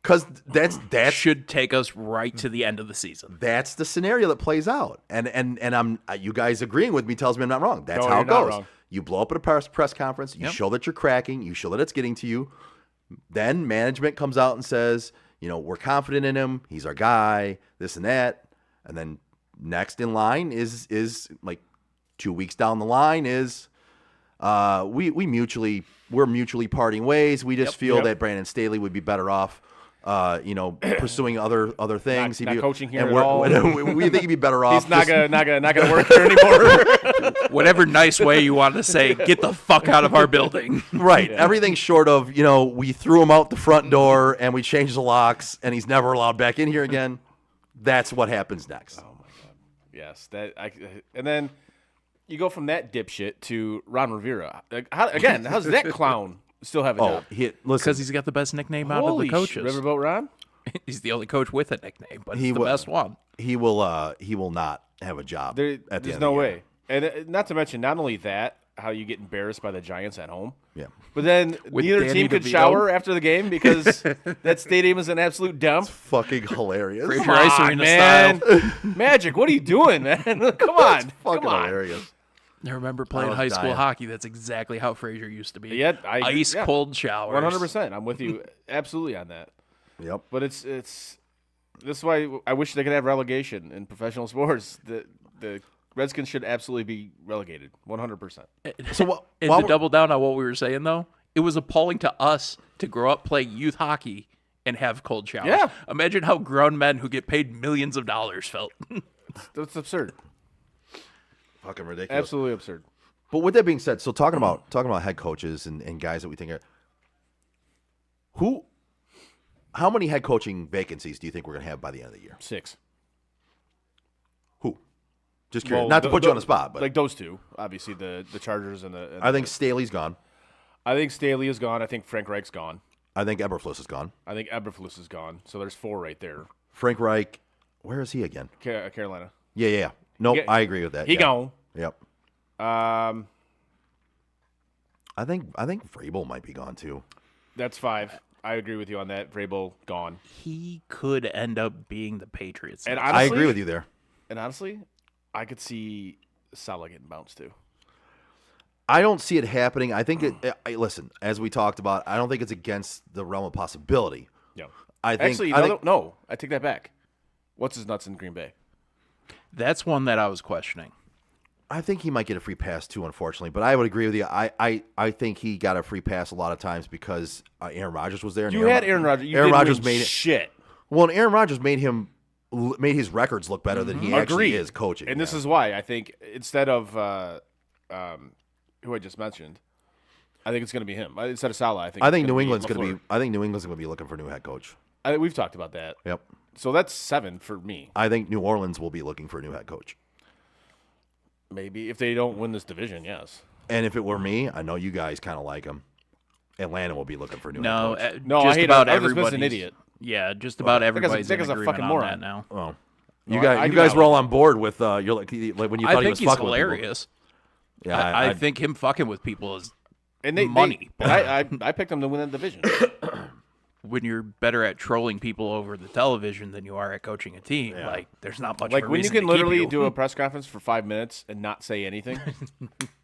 Because that's
Should take us right to the end of the season.
that's the scenario that plays out. And I'm you guys agreeing with me tells me I'm not wrong. That's
No,
how
you're
it
not
goes.
wrong.
You blow up at a press conference. You show that you're cracking. You show that it's getting to you. Then management comes out and says, we're confident in him. He's our guy. This and that. And then next in line is like 2 weeks down the line is we're mutually parting ways. We just feel that Brandon Staley would be better off pursuing other things.
Not coaching here
and
at
we're-
all.
we think he'd be better off.
He's not
just-
gonna work here anymore.
Whatever nice way you want to say, get the fuck out of our building.
Right. Everything short of, we threw him out the front door and we changed the locks and he's never allowed back in here again. That's what happens next.
Yes, and then you go from that dipshit to Ron Rivera. Like, how's that clown still have a job?
Listen,
Because he's got the best nickname out
Holy
of the coaches.
Riverboat Ron?
He's the only coach with a nickname, but
He
he's the
will-
best one.
he will not have a job at the
There's
end
no
of the year.
way. And not to mention, not only that, how you get embarrassed by the Giants at home,
Yeah.
but then
With
neither
Danny
team could
DeVito?
shower after the game because that stadium is an absolute dump.
Fucking hilarious.
Frazier
Come
Ice
on,
Arena
man.
style.
Magic, what are you doing, man? Come on.
Fucking
Come on.
hilarious.
I remember playing
was
high school
dying.
hockey. That's exactly how Frazier used to be.
Yeah,
Ice cold showers.
100%. I'm with you absolutely on that.
Yep.
But it's this is why I wish they could have relegation in professional sports. The Redskins should absolutely be relegated, 100%.
So
And to double down on what we were saying, though, it was appalling to us to grow up playing youth hockey and have cold showers.
Yeah.
Imagine how grown men who get paid millions of dollars felt.
That's absurd.
fucking ridiculous.
Absolutely absurd.
But with that being said, so talking about head coaches and guys that we think are how many head coaching vacancies do you think we're going to have by the end of the year?
6.
Who? Just curious.
Well,
Not to put you on the spot, but
like those two, obviously the Chargers and the.
I think Staley's gone.
I think Staley is gone. I think Frank Reich's gone.
I think Eberflus is gone.
I think Eberflus is gone. So there's 4 right there.
Frank Reich, where is he again?
Carolina.
Yeah. No,
Yeah,
I agree with that.
He
yeah.
gone.
Yep.
Um,
I think Vrabel might be gone too.
that's 5. I agree with you on that. Vrabel gone.
He could end up being the Patriots.
And
I
honestly,
agree with you there.
And honestly, I could see Salah getting bounced too.
I don't see it happening. I think listen, as we talked about, I don't think it's against the realm of possibility.
No.
I think
Actually, no, I take that back. What's his nuts in Green Bay?
That's one that I was questioning.
I think he might get a free pass too, unfortunately. But I would agree with you. I think he got a free pass a lot of times because Aaron Rodgers was there. And
Aaron Rodgers.
Aaron Rodgers made
shit.
Well, and Aaron Rodgers made his records look better than he actually is coaching.
And this is why I think instead of who I just mentioned, I think it's going to be him instead of Salah. I think
New England's going to be. I think New England's going to be looking for a new head coach.
We've talked about that.
Yep.
So that's 7 for me.
I think New Orleans will be looking for a new head coach.
Maybe if they don't win this division, yes.
And if it were me, I know you guys kind of like him. Atlanta will be looking for a new head coach.
No,
just
I hate
about
it.
everybody's
an idiot.
Yeah, just about everybody's in
a
agreement
fucking
on
moron.
that now.
Oh,
No,
you guys were all on board with you're like when you thought
I
he
think
was
he's
fucking with people.
hilarious.
Yeah,
I think him fucking with people is
And they
money.
I picked them to win that division.
when you're better at trolling people over the television than you are at coaching a team.
Yeah.
Like, there's not much.
Like
of a
when you
reason
can
to keep
literally
you.
do a press conference for 5 minutes and not say anything,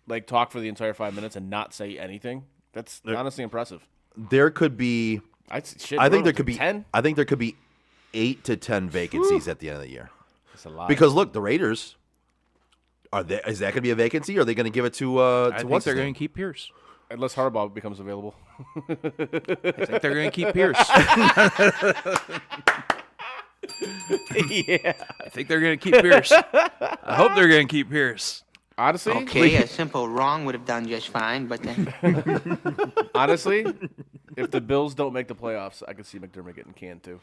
like talk for the entire 5 minutes and not say anything. That's honestly impressive.
there could be.
I
think there could be
10.
I think there could be 8 to 10 vacancies at the end of the year.
That's a lot.
Because look, the Raiders is that going to be a vacancy? Or are they going to give it to?
I think they're going to keep Pierce.
Unless Harbaugh becomes available.
I think they're going to keep Pierce.
Yeah.
I think they're going to keep Pierce. I hope they're going to keep Pierce.
Honestly,
Okay, a simple wrong would have done just fine, but then
honestly, if the Bills don't make the playoffs, I could see McDermott getting canned too.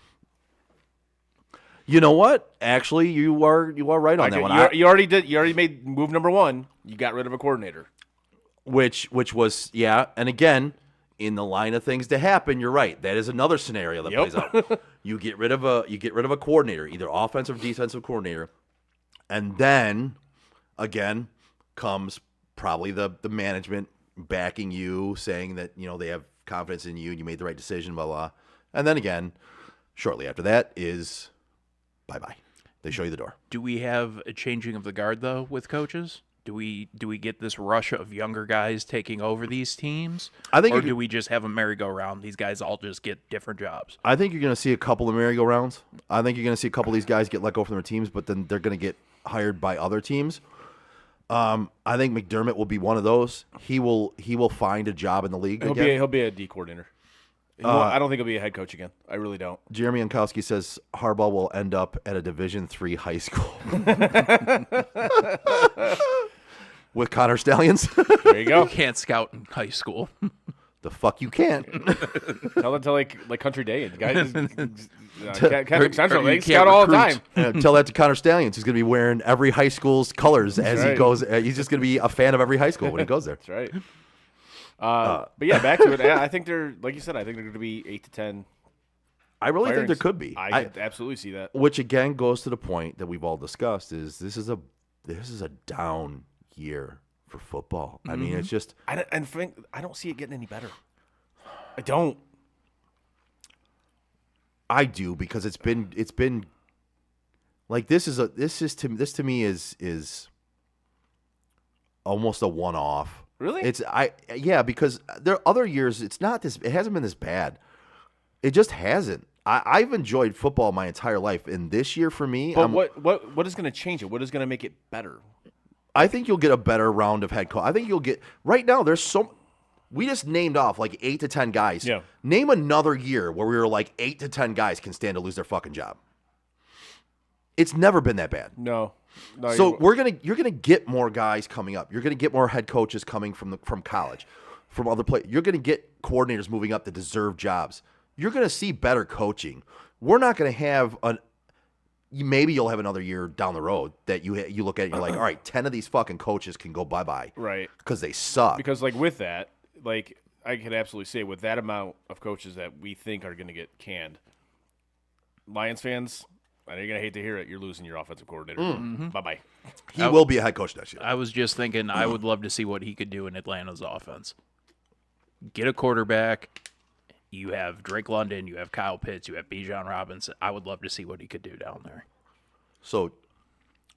You know what? Actually, you are right on that one.
You already did. You already made move number 1. You got rid of a coordinator.
Which was and again, in the line of things to happen, you're right. That is another scenario that plays out. You get rid of a coordinator, either offensive or defensive coordinator, and then again comes probably the management backing you, saying that they have confidence in you and you made the right decision, blah blah. And then again, shortly after that is bye-bye. They show you the door.
Do we have a changing of the guard though with coaches? Do we get this rush of younger guys taking over these teams?
I think
or do we just have a merry-go-round? These guys all just get different jobs.
I think you're going to see a couple of merry-go-rounds. I think you're going to see a couple of these guys get let go from their teams, but then they're going to get hired by other teams. I think McDermott will be one of those. He will find a job in the league again.
He'll be a D coordinator. I don't think he'll be a head coach again. I really don't.
Jeremy Yankowski says Harbaugh will end up at a Division III high school with Connor Stallions.
There you go.
You can't scout in high school.
The fuck you can't.
Tell that to like Country Day and guys. Catholic Central,
or you
they scout
can't
all the
recruit.
time.
Tell that to Connor Stallions. He's going to be wearing every high school's colors as he
right.
goes. He's just going to be a fan of every high school when he goes there.
That's right. But yeah, back to it. I think they're, like you said, I think they're going to be 8 to 10.
I really think there
firings.
could be.
I absolutely see that.
Which again goes to the point that we've all discussed: is this is a down year for football. I mean, it's just
I don't see it getting any better. I don't.
I do, because it's been like this to me is almost a one-off.
Really?
Because there are other years it hasn't been this bad. It just hasn't. I've enjoyed football my entire life, and this year for me,
But what is going to change it? What is going to make it better?
I think you'll get a better round of head coach. I think you'll get right now. We just named off like 8 to 10 guys.
Yeah.
Name another year where we were like 8 to 10 guys can stand to lose their fucking job. It's never been that bad.
No.
So you're gonna get more guys coming up. You're gonna get more head coaches coming from college, from other places. You're gonna get coordinators moving up that deserve jobs. You're gonna see better coaching. We're not gonna have maybe you'll have another year down the road that you look at it and you're like, all right, 10 of these fucking coaches can go bye-bye.
Right.
Because they suck.
Because like with that, like I could absolutely say with that amount of coaches that we think are going to get canned, Lions fans, I know you're going to hate to hear it, you're losing your offensive coordinator. Bye-bye.
He will be a head coach next year.
I was just thinking I would love to see what he could do in Atlanta's offense. Get a quarterback. You have Drake London. You have Kyle Pitts. You have Bijan Robinson. I would love to see what he could do down there.
So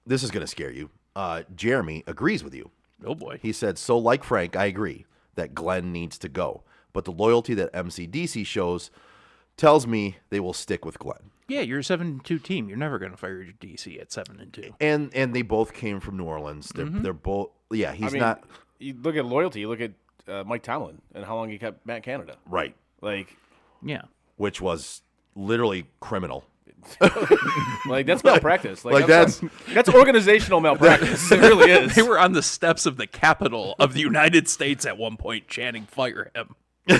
this is going to scare you. Jeremy agrees with you.
Oh, boy.
He said, so like Frank, I agree that Glenn needs to go. But the loyalty that MCDC shows tells me they will stick with Glenn.
Yeah, you're a 7-2 team. You're never going to fire your DC at 7-2.
And they both came from New Orleans. They're both, yeah, he's not.
You look at loyalty, you look at Mike Tomlin and how long he kept Matt Canada.
Right.
Like,
Yeah.
Which was literally criminal.
like that's malpractice.
Like
that's organizational malpractice. It really is.
They were on the steps of the Capitol of the United States at one point chanting, "Fire him."
You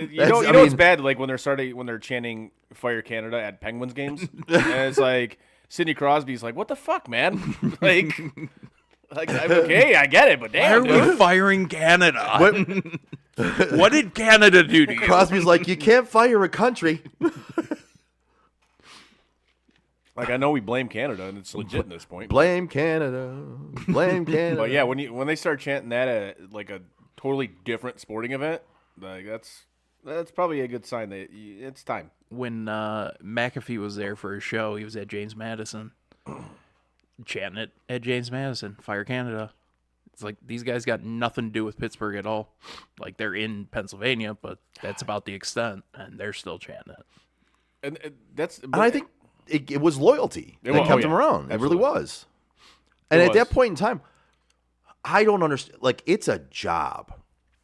know it's bad, like when they're chanting "Fire Canada" at Penguins games, and it's like Sidney Crosby's like, "What the fuck, man?" like I'm okay, I get it, but damn,
why are we firing Canada? What did Canada do to you?
Crosby's like, you can't fire a country.
Like, I know we blame Canada, and it's legit at this point.
Blame Canada. Blame Canada.
But yeah, when they start chanting that at like a totally different sporting event, like that's probably a good sign that it's time.
When McAfee was there for a show, he was at James Madison, chanting it at James Madison, "Fire Canada." It's like these guys got nothing to do with Pittsburgh at all. Like, they're in Pennsylvania, but that's about the extent, and they're still chanting it.
And
I think it was loyalty that kept him around. Absolutely. It really was. And at that point in time, I don't understand. Like, it's a job,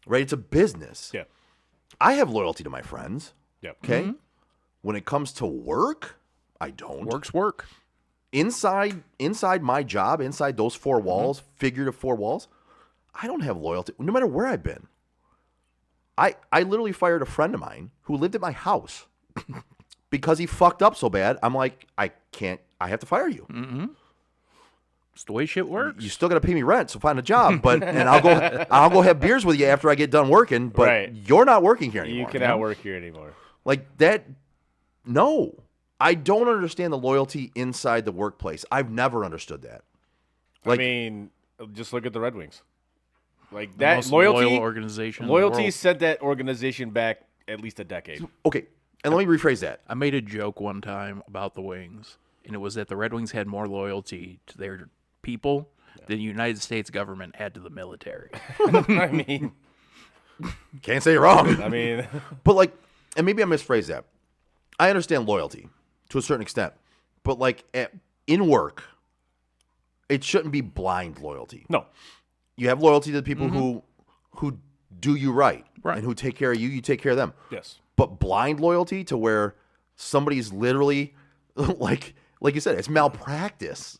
right? It's a business.
Yeah.
I have loyalty to my friends.
Yep.
Okay. Mm-hmm. When it comes to work, I don't.
Work's work.
Inside my job, inside those four walls, figurative four walls, I don't have loyalty, no matter where I've been. I literally fired a friend of mine who lived at my house because he fucked up so bad. I'm like, I have to fire you.
Mm-hmm. It's the way shit works.
You still got to pay me rent, so find a job. And I'll go have beers with you after I get done working. But You're not working here anymore.
You cannot work here anymore.
Like that. No. I don't understand the loyalty inside the workplace. I've never understood that.
Like, I mean, just look at the Red Wings. Like that
most
loyalty
loyal organization.
Loyalty set that organization back at least a decade.
Okay, and let me rephrase that.
I made a joke one time about the Wings, and it was that the Red Wings had more loyalty to their people than the United States government had to the military.
I mean,
can't say you're wrong.
I mean,
but like, and maybe I misphrased that. I understand loyalty to a certain extent, but like in work, it shouldn't be blind loyalty.
No,
you have loyalty to the people who do you right, and who take care of you. You take care of them.
Yes,
but blind loyalty to where somebody's literally like you said, it's malpractice,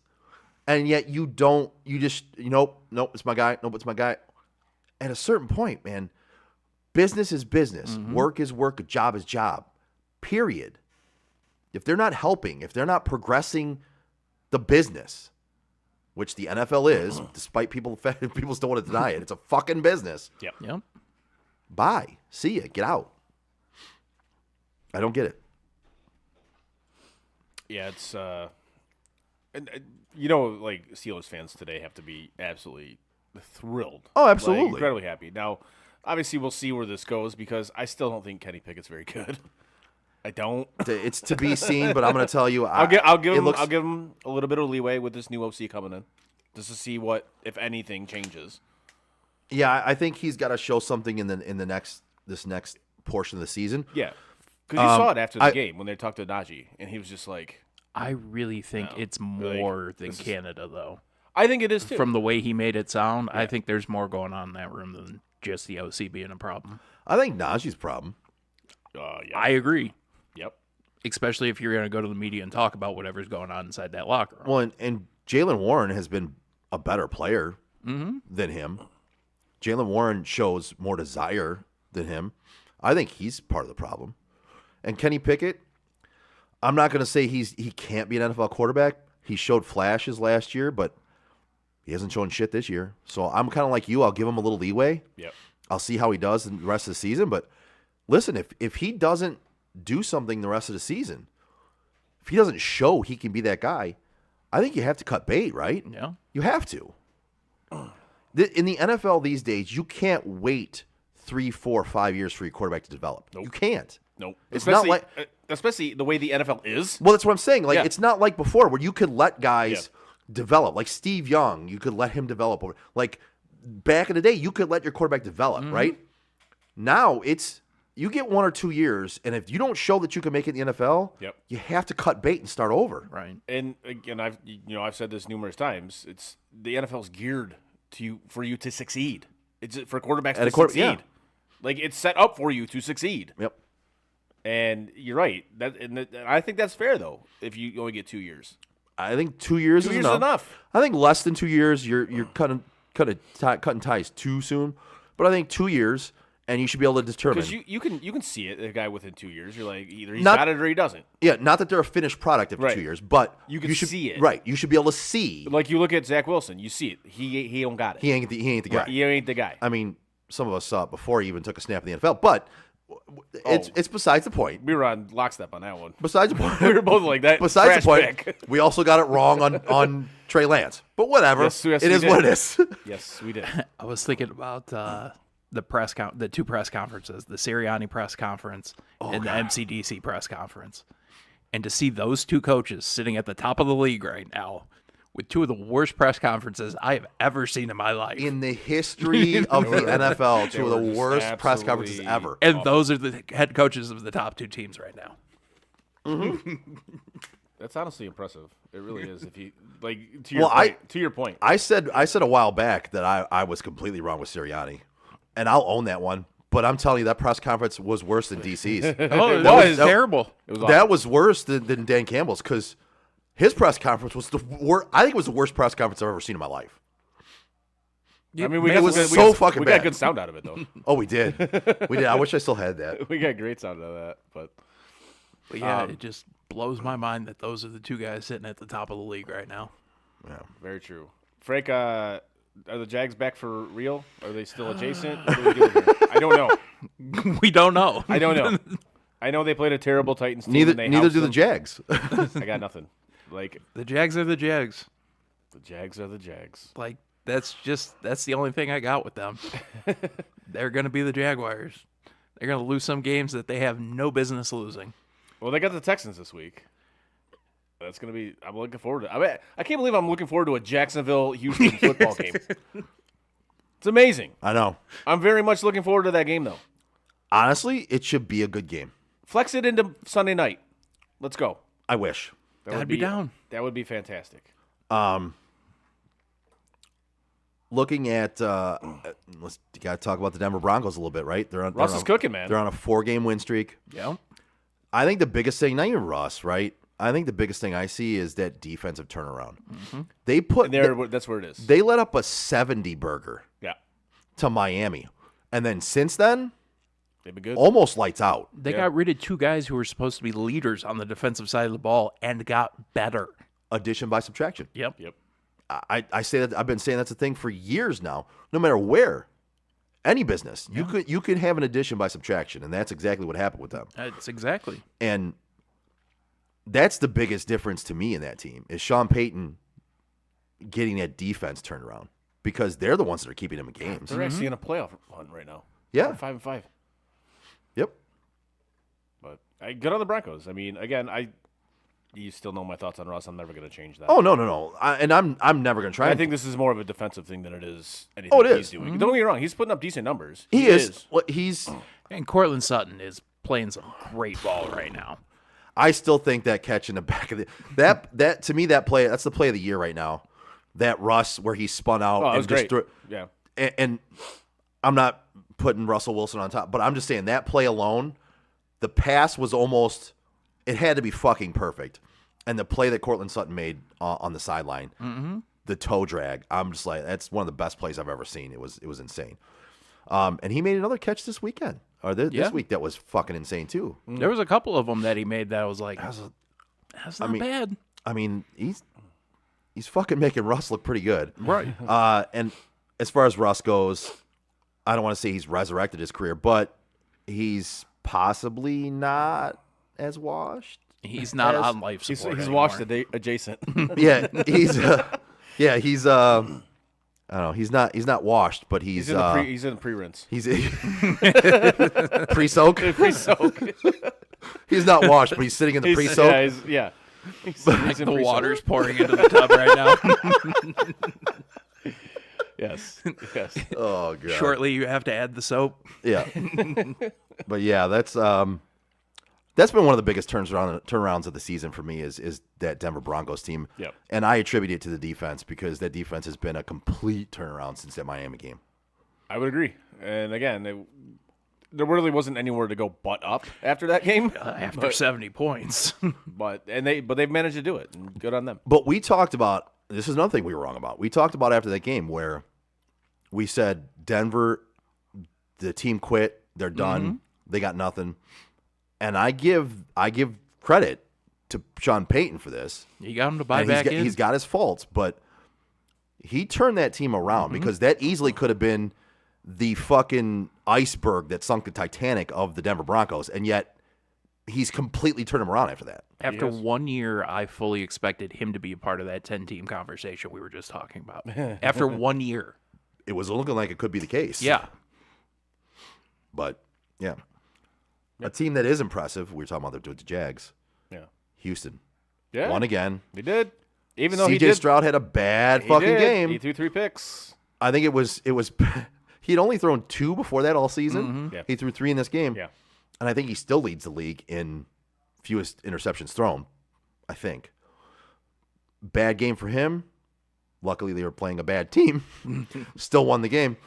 and yet you don't. You just nope, it's my guy. Nope, it's my guy. At a certain point, man, business is business. Work is work. A job is job. Period. If they're not helping, if they're not progressing the business, which the NFL is, despite people still want to deny it, it's a fucking business.
Yep.
Bye. See ya. Get out. I don't get it.
Yeah, it's and like Steelers fans today have to be absolutely thrilled.
Oh, absolutely.
Like, incredibly happy. Now, obviously, we'll see where this goes because I still don't think Kenny Pickett's very good. I don't.
It's to be seen, but I'm going to tell you,
I'll give him a little bit of leeway with this new OC coming in, just to see what, if anything, changes.
Yeah, I think he's got to show something in this next portion of the season.
Yeah, because you saw it after the game when they talked to Najee, and he was just like,
I really think it's more than Canada, though.
I think it is too.
From the way he made it sound, I think there's more going on in that room than just the OC being a problem.
I think Najee's problem.
Yeah.
I agree.
Yep.
Especially if you're going to go to the media and talk about whatever's going on inside that locker room.
Well, and Jaylen Warren has been a better player than him. Jaylen Warren shows more desire than him. I think he's part of the problem. And Kenny Pickett, I'm not going to say he can't be an NFL quarterback. He showed flashes last year, but he hasn't shown shit this year. So I'm kind of like you. I'll give him a little leeway.
Yep.
I'll see how he does in the rest of the season. But listen, if he doesn't do something the rest of the season, if he doesn't show he can be that guy, I think you have to cut bait, right?
Yeah.
You have to. In the NFL these days, you can't wait 3, 4, 5 years for your quarterback to develop. Nope. You can't.
Nope.
It's not like,
especially the way the NFL is.
Well, that's what I'm saying. Like, it's not like before where you could let guys develop. Like Steve Young, you could let him develop. Like back in the day, you could let your quarterback develop, right? Now it's you get 1 or 2 years, and if you don't show that you can make it in the NFL, you have to cut bait and start over.
Right.
And again, I've said this numerous times. It's the NFL's geared for you to succeed. It's for quarterbacks to succeed.
Yeah.
Like it's set up for you to succeed.
Yep.
And you're right. I think that's fair though. If you only get 2 years,
I think 2 years is enough. I think less than 2 years, you're cutting ties too soon. But I think 2 years, and you should be able to determine.
Because you can see it. A guy within 2 years, you're like either he's got it or he doesn't.
Yeah, not that they're a finished product after 2 years, but
you should see it.
Right, you should be able to see.
Like you look at Zach Wilson, you see it. He don't got it.
He ain't the guy.
Right. He ain't the guy.
I mean, some of us saw it before he even took a snap in the NFL, but it's besides the point.
We were on lockstep on that one.
Besides the point.
We were both like that.
Besides the point, we also got it wrong on Trey Lance. But whatever.
Yes,
it is what it is.
Yes, we did.
I was thinking about the two press conferences, the Sirianni press conference and the MCDC press conference. And to see those two coaches sitting at the top of the league right now with two of the worst press conferences I have ever seen in my life.
In the history of the NFL, two of the worst press conferences ever.
And those are the head coaches of the top two teams right now.
That's honestly impressive. It really is. If you like to your point.
I said a while back that I was completely wrong with Sirianni. And I'll own that one. But I'm telling you, that press conference was worse than DC's.
It was terrible.
That was worse than Dan Campbell's because his press conference was the worst. I think it was the worst press conference I've ever seen in my life.
I mean,
it was so fucking bad.
We got good sound out of it, though.
Oh, we did. We did. I wish I still had that.
We got great sound out of that. But
yeah, it just blows my mind that those are the two guys sitting at the top of the league right now.
Yeah,
very true. Frank, are the Jags back for real? Are they still adjacent? What are we doing here? I don't know.
We don't know.
I don't know. I know they played a terrible Titans team.
Neither do the Jags.
I got nothing. Like
the Jags are the Jags.
The Jags are the Jags.
Like that's the only thing I got with them. They're going to be the Jaguars. They're going to lose some games that they have no business losing.
Well, they got the Texans this week. That's going to be – I'm looking forward to it. I can't believe I'm looking forward to a Jacksonville-Houston football game. It's amazing.
I know.
I'm very much looking forward to that game, though.
Honestly, it should be a good game.
Flex it into Sunday night. Let's go.
I wish.
I'd be down.
That would be fantastic.
Looking at let's got to talk about the Denver Broncos a little bit, right?
Russ is cooking, man.
They're on a 4-game win streak.
Yeah.
I think the biggest thing, not even Russ, right? I think the biggest thing I see is that defensive turnaround. Mm-hmm.
That's where it is.
They let up a 70 burger.
Yeah.
To Miami, and then since then,
they've been good.
Almost lights out.
They got rid of two guys who were supposed to be leaders on the defensive side of the ball and got better.
Addition by subtraction.
Yep.
I say that I've been saying that's a thing for years now. No matter where, any business, you could have an addition by subtraction, and that's exactly what happened with them.
That's exactly.
And that's the biggest difference to me in that team is Sean Payton getting that defense turned around because they're the ones that are keeping them in games.
They're actually in a playoff hunt right now.
Yeah,
5-5.
Yep.
But good on the Broncos. I mean, again, you still know my thoughts on Russ. I'm never going to change that.
Oh no. I'm never going to try.
I think this is more of a defensive thing than it is anything he's doing. Mm-hmm. Don't get me wrong. He's putting up decent numbers.
He is.
And Cortland Sutton is playing some great ball right now.
I still think that catch in the back of that to me that's the play of the year right now. That Russ where he spun out and
was
just
great. Yeah.
And I'm not putting Russell Wilson on top, but I'm just saying that play alone, the pass was almost it had to be fucking perfect. And the play that Cortland Sutton made on the sideline, the toe drag, I'm just like that's one of the best plays I've ever seen. It was insane. And he made another catch this weekend. Or this week that was fucking insane too.
There was a couple of them that he made that I was like, that's not bad.
I mean, he's fucking making Russ look pretty good.
Right.
And as far as Russ goes, I don't want to say he's resurrected his career, but he's possibly not as washed.
He's not on life support.
He's washed adjacent.
Yeah, he's I don't know. He's not washed, but he's
in pre-rinse.
He's pre-soak.
Pre-soak.
He's not washed, but he's sitting in the pre-soak.
Yeah.
He's like the water's pouring into the tub right now.
Yes. Yes.
Oh god.
Shortly, you have to add the soap.
Yeah. But yeah, that's been one of the biggest turnarounds of the season for me is that Denver Broncos team.
Yep.
And I attribute it to the defense because that defense has been a complete turnaround since that Miami game.
I would agree. And again, there really wasn't anywhere to go but up after that game.
After 70 points.
But they've managed to do it, and good on them.
But we talked about, this is another thing we were wrong about. We talked about after that game where we said Denver, the team quit, they're done, they got nothing. And I give credit to Sean Payton for this.
You got him to buy
And
back in.
He's got his faults, but he turned that team around because that easily could have been the fucking iceberg that sunk the Titanic of the Denver Broncos, and yet he's completely turned them around after that.
After 1 year, I fully expected him to be a part of that 10-team conversation we were just talking about. After 1 year.
It was looking like it could be the case.
Yeah.
But, yeah. A team that is impressive, we were talking about the Jags.
Yeah.
Houston.
Yeah.
Won again.
He did. Even though
CJ Stroud had a bad fucking game.
He threw 3 picks.
I think it was he had only thrown 2 before that all season.
Yeah.
He threw 3 in this game.
Yeah.
And I think he still leads the league in fewest interceptions thrown, I think. Bad game for him. Luckily, they were playing a bad team. Still won the game.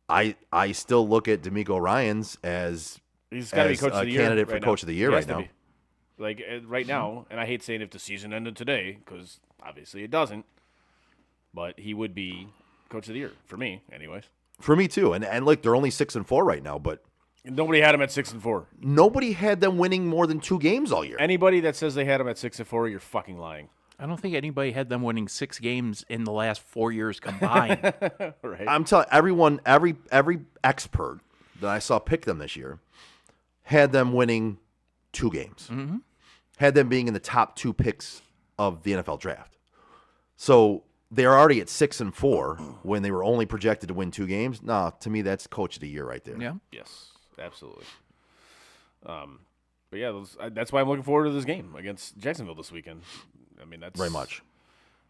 I still look at DeMeco Ryans as
He's got to be coach of the year.
Candidate for
right
coach
now.
of the year
He
right
has to
now.
be. Like right now, and I hate saying if the season ended today because obviously it doesn't, but he would be coach of the year for me, anyways.
For me too. And look, they're only 6-4 right now, but
Nobody had him at 6-4.
nobody had them winning more than 2 games all year.
Anybody that says they had him at 6-4, you're fucking lying.
I don't think anybody had them winning 6 games in the last 4 years combined.
Right.
I'm telling everyone, every expert that I saw pick them this year had them winning 2 games.
Mm-hmm.
Had them being in the top 2 picks of the NFL draft. So they're already at 6-4 when they were only projected to win 2 games. No, to me, that's coach of the year right there.
Yeah.
Yes, absolutely. But yeah, that's why I'm looking forward to this game against Jacksonville this weekend. I mean, that's
Very much.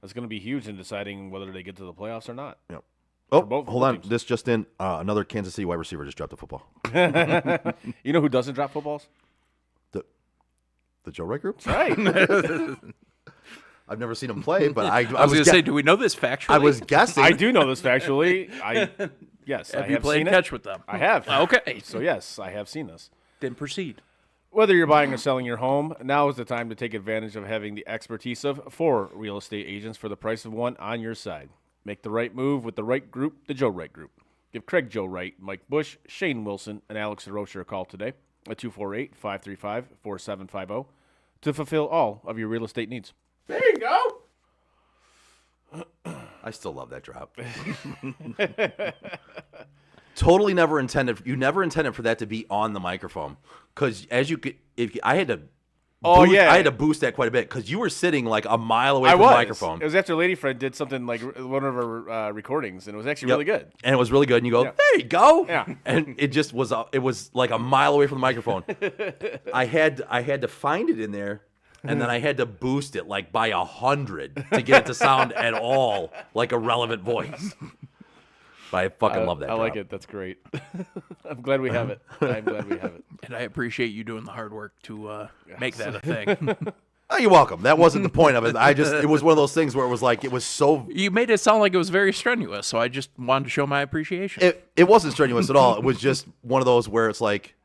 That's going to be huge in deciding whether they get to the playoffs or not.
Yep. Oh,
both
hold on.
teams.
This just in. Another Kansas City wide receiver just dropped a football.
You know who doesn't drop footballs?
The Joe Wright Group?
Right.
I've never seen him play, but I
I was going to say, do we know this factually?
I was guessing.
I do know this factually. Yes,
Have
I
you
have
played
seen
catch
it.
with them?
I have.
Okay.
So yes, I have seen this.
Then proceed.
Whether you're buying or selling your home, now is the time to take advantage of having the expertise of 4 real estate agents for the price of 1 on your side. Make the right move with the right group, the Joe Wright Group. Give Craig Joe Wright, Mike Bush, Shane Wilson, and Alex DeRocher a call today at 248-535-4750 to fulfill all of your real estate needs. There you go.
I still love that drop. Totally never intended. You never intended for that to be on the microphone, because as you could, I had to.
Oh,
boost,
yeah.
I had to boost that quite a bit because you were sitting like a mile away
I
from
was.
the microphone.
It was after Lady Friend did something like one of her recordings, and it was actually really good.
And it was really good. And you go,
Yeah.
there you go.
Yeah.
And it just was. It was like a mile away from the microphone. I had to find it in there, and then I had to boost it like by 100 to get it to sound at all like a relevant voice. But I fucking love that.
I like
drop.
it. That's great. I'm glad we have it. I'm glad we have it.
And I appreciate you doing the hard work to make that a thing.
Oh, you're welcome. That wasn't the point of it. It was one of those things where it was like, it was so.
You made it sound like it was very strenuous, so I just wanted to show my appreciation.
It wasn't strenuous at all. It was just one of those where it's like,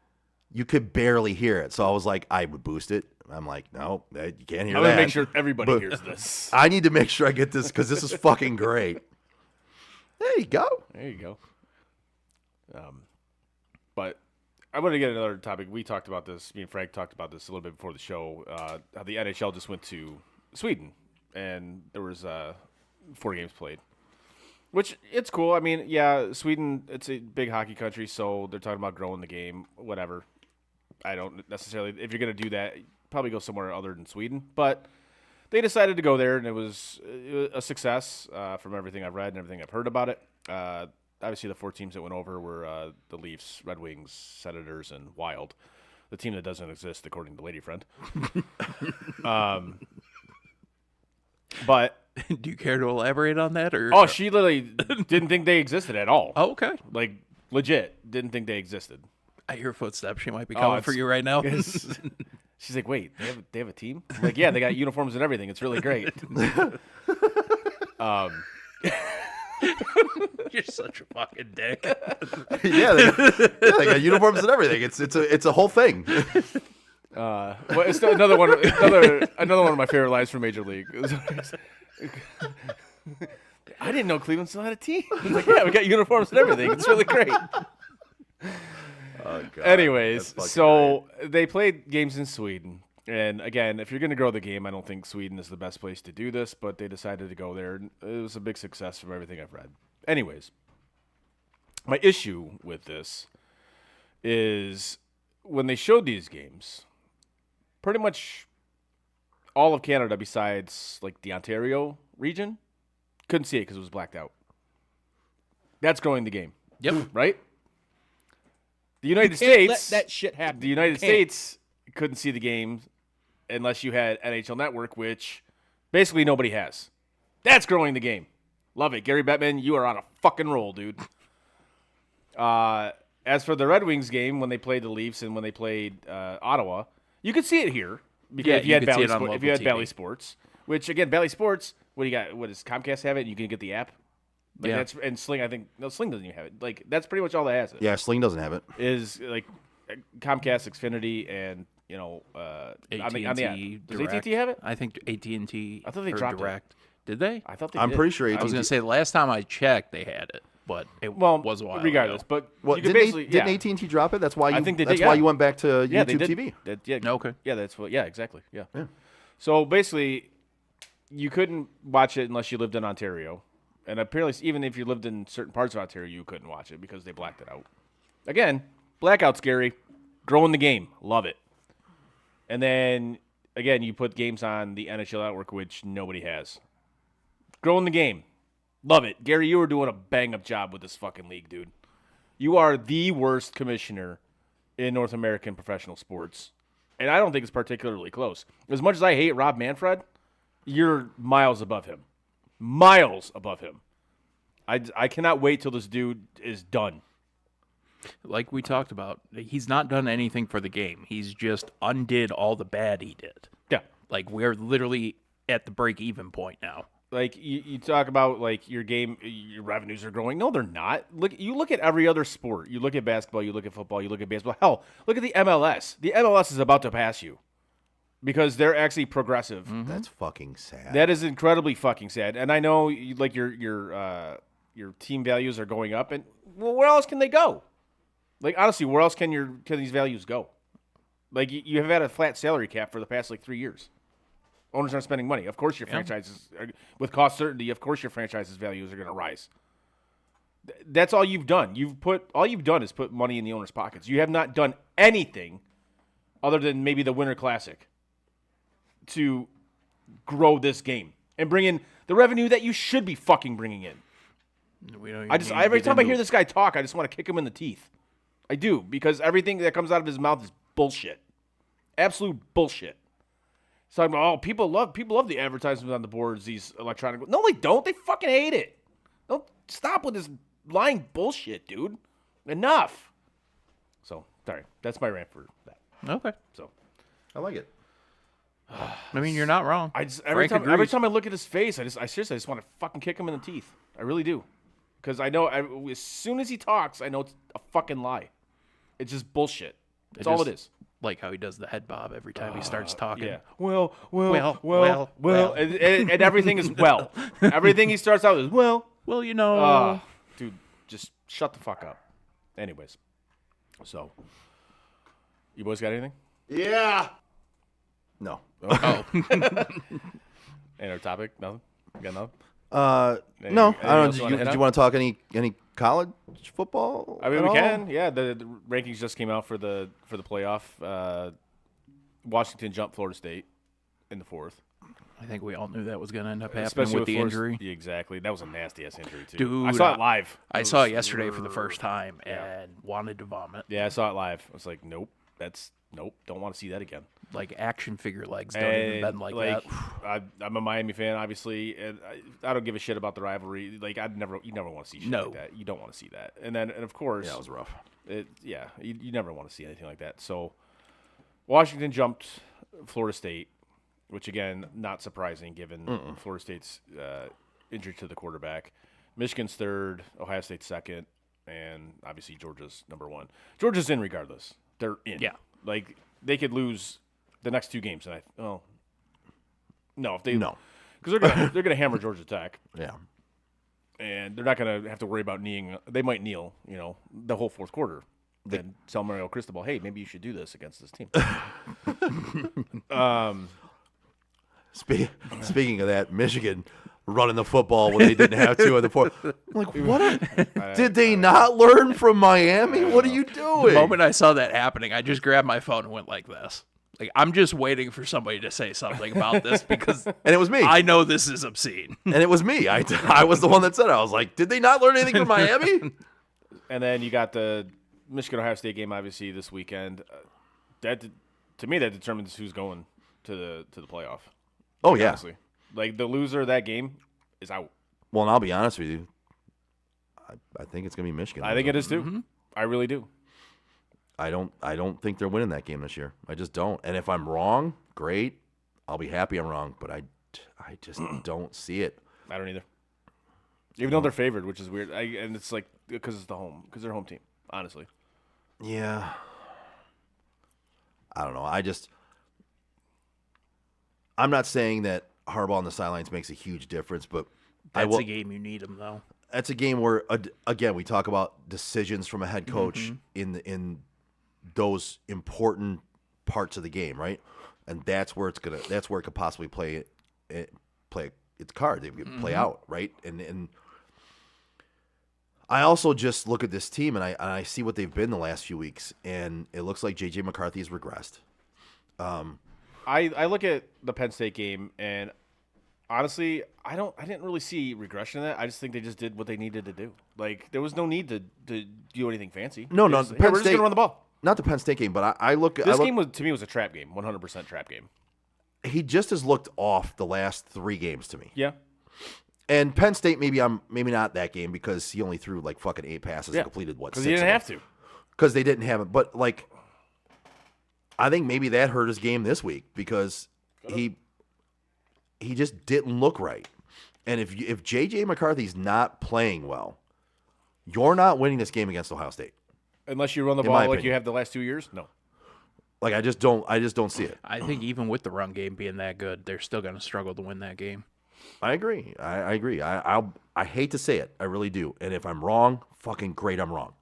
you could barely hear it. So I was like, I would boost it. I'm like, no, you can't hear
I'm
that.
gonna make sure everybody
But
hears this.
I need to make sure I get this because this is fucking great. There you go.
There you go. But I want to get another topic. We talked about this. Me and Frank talked about this a little bit before the show. How the NHL just went to Sweden, and there was 4 games played, which it's cool. I mean, yeah, Sweden, it's a big hockey country, so they're talking about growing the game, whatever. I don't necessarily. If you're gonna do that, probably go somewhere other than Sweden, but. They decided to go there, and it was a success from everything I've read and everything I've heard about it. Obviously, the 4 teams that went over were the Leafs, Red Wings, Senators, and Wild, the team that doesn't exist according to Lady Friend. But
Do you care to elaborate on that? Or
Oh, she literally didn't think they existed at all.
Oh, okay.
Like, legit, didn't think they existed.
I hear footsteps. She might be coming for you right now.
She's like, wait, they have a team? I'm like, yeah, they got uniforms and everything. It's really great.
You're such a fucking dick.
Yeah, they got uniforms and everything. It's a whole thing.
Well, it's still another one of my favorite lines from Major League. I didn't know Cleveland still had a team. I was like, yeah, we got uniforms and everything. It's really great.
Oh, God.
Anyways, so they played games in Sweden. And again, if you're going to grow the game, I don't think Sweden is the best place to do this, but they decided to go there. It was a big success from everything I've read. Anyways, my issue with this is when they showed these games, pretty much all of Canada besides like the Ontario region couldn't see it because it was blacked out. That's growing the game.
Yep.
Right? The United
Can't let
States,
that shit happen.
the United
Can't.
States couldn't see the games unless you had NHL Network, which basically nobody has. That's growing the game. Love it. Gary Bettman, you are on a fucking roll, dude. As for the Red Wings game, when they played the Leafs and when they played Ottawa, you could see it here. Because
Yeah,
if you
you
had
could see
Bally
it on
Sport, if
local
you had
TV.
Bally Sports, which again, Bally Sports, what do you got? What does Comcast have it? And you can get the app. Like
Yeah.
that's and Sling. I think no, Sling doesn't even have it. Like that's pretty much all that has it.
Yeah, Sling doesn't have it.
Is like Comcast, Xfinity, and on the app.
AT&T
Does
Direct.
AT&T have it?
I think AT&T.
I thought they
or
dropped it.
Direct. Did they?
I thought they
I'm
did.
pretty sure
I was
AT&T.
going to say the last time I checked, they had it, but it was a while
regardless.
ago.
But
Well,
you could
didn't
basically
didn't AT&T drop it? That's why you.
I think they
that's
did,
why
yeah.
you went back to
yeah, they
YouTube
did.
TV.
Yeah.
Okay.
Yeah, that's what. Yeah, exactly. Yeah. So basically, you couldn't watch it unless you lived in Ontario, and apparently, even if you lived in certain parts of Ontario, you couldn't watch it because they blacked it out. Again, blackout scary. Growing the game, love it. And then again, you put games on the NHL Network, which nobody has. Growing the game, love it. Gary, you were doing a bang up job with this fucking league, dude. You are the worst commissioner in North American professional sports. And I don't think it's particularly close. As much as I hate Rob Manfred, you're miles above him. Miles above him. I cannot wait till this dude is done.
Like we talked about, he's not done anything for the game. He's just undid all the bad he did.
Yeah.
Like, we're literally at the break-even point now.
Like, you talk about, like, your game, your revenues are growing. No, they're not. You look at every other sport. You look at basketball, you look at football, you look at baseball. Hell, look at the MLS. The MLS is about to pass you because they're actually progressive.
That's fucking sad.
That is incredibly fucking sad. And I know, like, your team values are going up. And, well, where else can they go? Like, honestly, where else can these values go? Like, you have had a flat salary cap for the past, like, 3 years. Owners aren't spending money. Of course your franchises, with cost certainty, of course your franchise's values are going to rise. That's all you've done. All you've done is put money in the owner's pockets. You have not done anything other than maybe the Winter Classic to grow this game and bring in the revenue that you should be fucking bringing in. Every time I hear this guy talk, I just want to kick him in the teeth. I do, because everything that comes out of his mouth is bullshit. Absolute bullshit. He's talking about, people love the advertisements on the boards, these electronic. No, they don't. They fucking hate it. Don't stop with this lying bullshit, dude. Enough. So, sorry. That's my rant for that.
Okay.
So,
I like it.
I mean, you're not wrong.
Every
Frank
time
agrees.
I look at his face, I seriously just want to fucking kick him in the teeth. I really do. Because I know as soon as he talks, I know it's a fucking lie. It's just bullshit. That's all it is.
Like how he does the head bob every time he starts talking.
Yeah. Well.
Well.
And everything is well. Everything he starts out with is well.
Well, you know.
Dude, just shut the fuck up. Anyways. So. You boys got anything?
Yeah. No.
Oh. Any other topic? Nothing? You got nothing?
No.
Anything
I
else
don't.
you wanna
Did
hit
you
on?
want to talk any college football?
I mean,
at
we
all?
can. Yeah, the rankings just came out for the playoff. Washington jumped Florida State in the fourth.
I think we all knew that was going to end up happening
Especially
with the
Florida-
injury.
Yeah, exactly. That was a nasty-ass injury, too.
Dude,
I saw it live.
I saw it yesterday for the first time and wanted to vomit.
Yeah, I saw it live. I was like, nope. nope, don't want to see that again.
Like action figure legs don't even bend like that.
I'm a Miami fan, obviously, and I don't give a shit about the rivalry. Like you never want to see shit like that. You don't want to see that. And of course,
Yeah, it was rough.
You never want to see anything like that. So Washington jumped Florida State, which again, not surprising given Florida State's injury to the quarterback. Michigan's third, Ohio State's second, and obviously Georgia's number one. Georgia's in regardless. They're in.
Yeah.
Like they could lose the next two games, and because they're gonna hammer Georgia Tech.
Yeah.
And they're not going to have to worry about kneeing. They might kneel, the whole fourth quarter. Then tell Mario Cristobal, hey, maybe you should do this against this team.
Speaking of that, Michigan running the football when they didn't have to in the fourth. I'm like, what? Did they not learn from Miami? What are you doing?
The moment I saw that happening, I just grabbed my phone and went like this. Like, I'm just waiting for somebody to say something about this because
and it was me.
I know this is obscene.
And it was me. I was the one that said it. I was like, did they not learn anything from Miami?
And then you got the Michigan-Ohio State game, obviously, this weekend. To me, that determines who's going to the playoff.
Oh, yeah.
Honestly. Like, the loser of that game is out.
Well, and I'll be honest with you. I think it's going to be Michigan.
I think it is, too. Mm-hmm. I really do.
I don't think they're winning that game this year. I just don't. And if I'm wrong, great. I'll be happy I'm wrong. But I just don't see it.
I don't either. Even though they're favored, which is weird. And it's like because they're home team, honestly.
Yeah. I don't know. I'm not saying that Harbaugh on the sidelines makes a huge difference, but
that's a game you need him, though.
That's a game where, again, we talk about decisions from a head coach in those important parts of the game, right? And that's where it could possibly play its card. It could play out, right? And I also just look at this team and I see what they've been the last few weeks, and it looks like J.J. McCarthy has regressed.
I look at the Penn State game, and honestly, I didn't really see regression in that. I just think they just did what they needed to do. Like, there was no need to do anything fancy.
No,
we're just going to run the ball.
Not the Penn State game, but I look at
this game to me was a trap game, 100% trap game.
He just has looked off the last 3 games to me.
Yeah.
And Penn State, maybe not that game because he only threw like fucking 8 passes and completed what?
Because he didn't have to.
Because they didn't have it. But like, I think maybe that hurt his game this week because he just didn't look right. And if J.J. McCarthy's not playing well, you're not winning this game against Ohio State.
Unless you run the ball like you have the last 2 years? No.
Like, I just don't see it.
I think even with the run game being that good, they're still going to struggle to win that game.
I agree. I agree. I hate to say it. I really do. And if I'm wrong, fucking great, I'm wrong.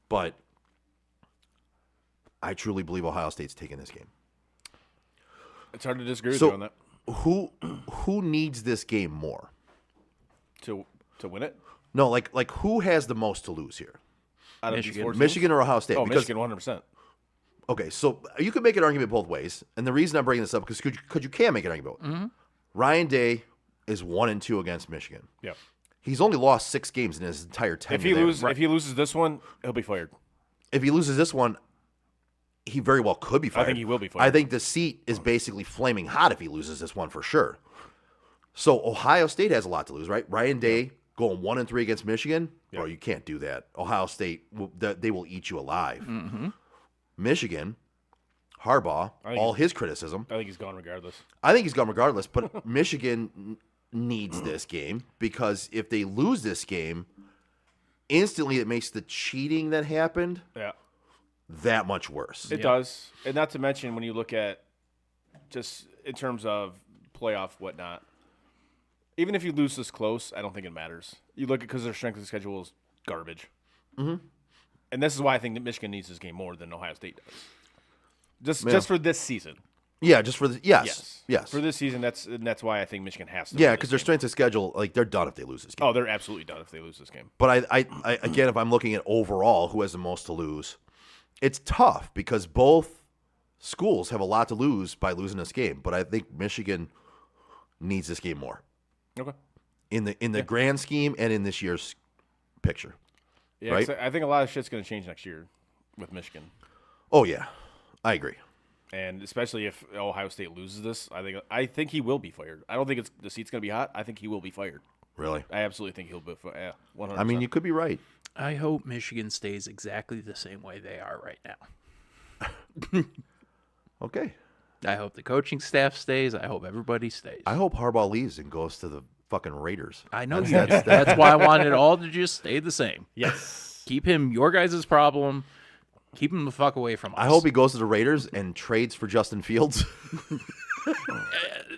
But I truly believe Ohio State's taking this game.
It's hard to disagree with you on that.
Who needs this game more?
To win it?
No, like who has the most to lose here?
Out of
Michigan or Ohio State?
Oh,
because,
Michigan, 100%.
Okay, so you could make an argument both ways, and the reason I'm bringing this up is because you can make an argument. Mm-hmm. Ryan Day is 1-2 against Michigan.
Yeah,
he's only lost 6 games in his entire tenure.
If he loses this one, he'll be fired.
If he loses this one, he very well could be fired.
I think he will be fired.
I think the seat is basically flaming hot if he loses this one for sure. So Ohio State has a lot to lose, right? Ryan Day going 1-3 against Michigan, bro, you can't do that. Ohio State, they will eat you alive.
Mm-hmm.
Michigan, Harbaugh, all his criticism.
I think he's gone regardless.
But Michigan needs this game because if they lose this game, instantly it makes the cheating that happened that much worse.
It does. And not to mention when you look at just in terms of playoff whatnot, even if you lose this close, I don't think it matters. You look at because their strength of schedule is garbage.
Mm-hmm.
And this is why I think that Michigan needs this game more than Ohio State does. Just for this season.
Yeah, just for the yes.
For this season, that's why I think Michigan has to.
Yeah, because their strength of schedule, like they're done if they lose this game.
Oh, they're absolutely done if they lose this game.
But I again, if I'm looking at overall who has the most to lose, it's tough because both schools have a lot to lose by losing this game. But I think Michigan needs this game more.
Okay.
In the grand scheme and in this year's picture.
Yeah,
right?
I think a lot of shit's going to change next year with Michigan.
Oh yeah. I agree.
And especially if Ohio State loses this, I think he will be fired. I don't think the seat's going to be hot. I think he will be fired.
Really?
I absolutely think he'll be fired. Yeah, 100%.
I mean, you could be right.
I hope Michigan stays exactly the same way they are right now.
Okay.
I hope the coaching staff stays. I hope everybody stays.
I hope Harbaugh leaves and goes to the fucking Raiders.
I know
That's
why I want it all to just stay the same.
Yes.
Keep him your guys' problem. Keep him the fuck away from us.
I hope he goes to the Raiders and trades for Justin Fields.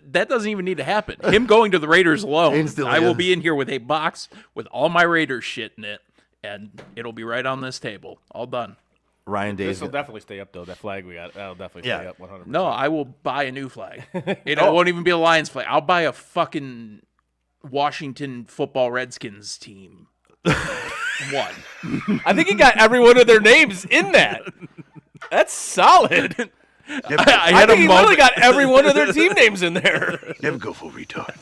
That doesn't even need to happen. Him going to the Raiders alone,
Instantly,
I will
yeah.
be in here with a box with all my Raiders shit in it, and it'll be right on this table. All done.
Ryan Day.
This will definitely stay up, though. That flag we got, that'll definitely stay up 100%.
No, I will buy a new flag. It won't even be a Lions flag. I'll buy a fucking Washington football Redskins team. One.
I think he got every one of their names in that. That's solid.
I had
think
a
he
moment.
literally got every one of their team names in there.
Never go full retard.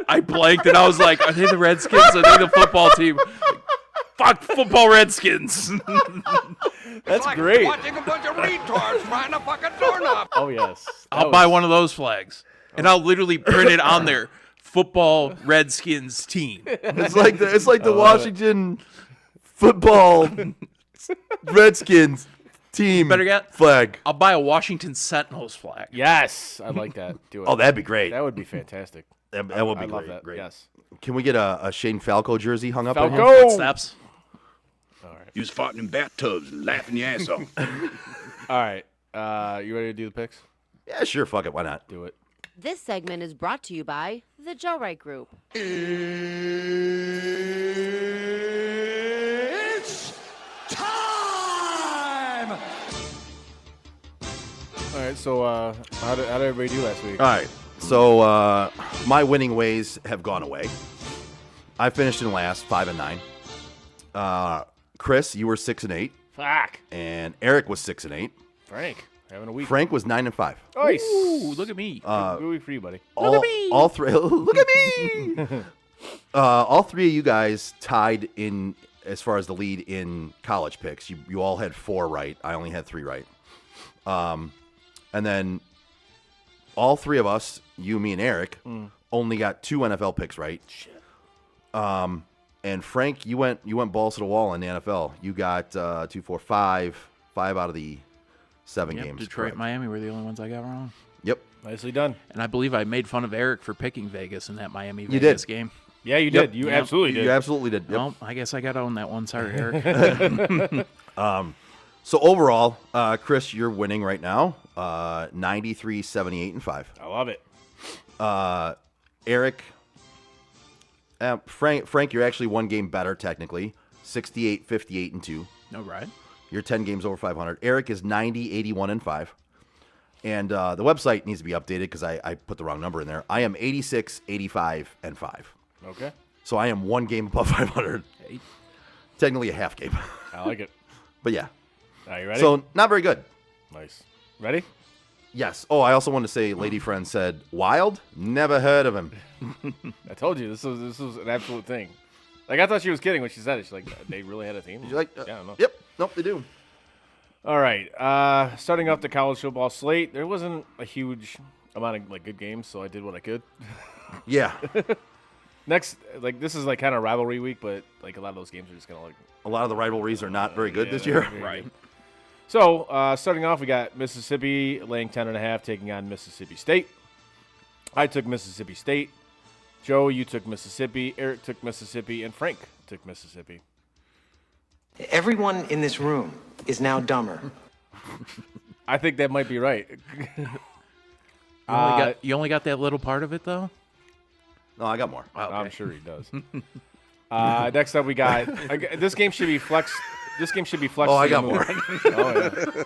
I blanked and I was like, are they the Redskins? Are they the football team? Fuck football Redskins.
That's great.
Watching a bunch of retards trying to fucking doorknob.
Oh, yes.
I'll buy one of those flags. And I'll literally print it on there. Football Redskins team.
It's like the Washington football Redskins team
Better yet,
flag.
I'll buy a Washington Sentinels flag.
Yes. I like that. Do it.
Oh, that'd be great.
That would be fantastic.
That would be
I love
great.
that.
Great.
Yes.
Can we get a Shane Falco jersey hung up? in here?
Falco!
Steps.
You was farting in bathtubs and laughing your ass off.
All right. You ready to do the picks?
Yeah, sure. Fuck it. Why not?
Do it.
This segment is brought to you by the Joe Wright Group.
It's time!
All right. So, how did everybody do last week?
All right. So my winning ways have gone away. I finished in last, 5-9. Chris, you were 6-8,
Fuck.
and Eric was 6-8.
Frank, having a week.
Frank was 9-5.
Nice.
Ooh, look at me.
Good week for you, buddy.
All three. Look at me. All three of you guys tied in as far as the lead in college picks. You all had 4 right. I only had 3 right. And then all three of us, you, me, and Eric, only got 2 NFL picks right. Shit. And Frank, you went balls to the wall in the NFL. You got 2, 4, 5 out of the 7 games.
Detroit,
correct.
Miami were the only ones I got wrong.
Yep.
Nicely done.
And I believe I made fun of Eric for picking Vegas in that Miami
You
Vegas
did.
game.
Yeah, you
Yep.
did. You
Yep.
absolutely did.
You absolutely did. Yep.
Well, I guess I got to own that one. Sorry, Eric.
So overall, Chris, you're winning right now. 93, 78, and 5.
I love it.
Eric, Frank, you're actually 1 game better technically. 68, 58, and 2.
No, right?
You're 10 games over 500. Eric is 90, 81, and 5. And the website needs to be updated because I put the wrong number in there. I am 86, 85, and 5.
Okay.
So I am 1 game above 500.
Hey.
Technically a half game.
I like it.
But yeah.
Are you ready?
So not very good.
Nice. Ready?
Yes. Oh, I also want to say, lady friend said, Wild? Never heard of him.
I told you this was an absolute thing. Like, I thought she was kidding when she said it. She's like, they really had a team?
You're like,
yeah, I don't know.
Yep. Nope, they do.
All right. Starting off the college football slate, there wasn't a huge amount of good games, so I did what I could.
Yeah.
Next, this is kind of rivalry week, but a lot of those games are just kind of
A lot of the rivalries are not very good this year.
right. So starting off, we got Mississippi laying 10.5, taking on Mississippi State. I took Mississippi State. Joe, you took Mississippi. Eric took Mississippi, and Frank took Mississippi.
Everyone in this room is now dumber.
I think that might be right.
You only got that little part of it, though?
No, I got more.
I'm sure he does. Next up, we got this game should be flexed. This game should be flexed.
Oh,
to
I
the
got
moon.
more.
Oh, yeah.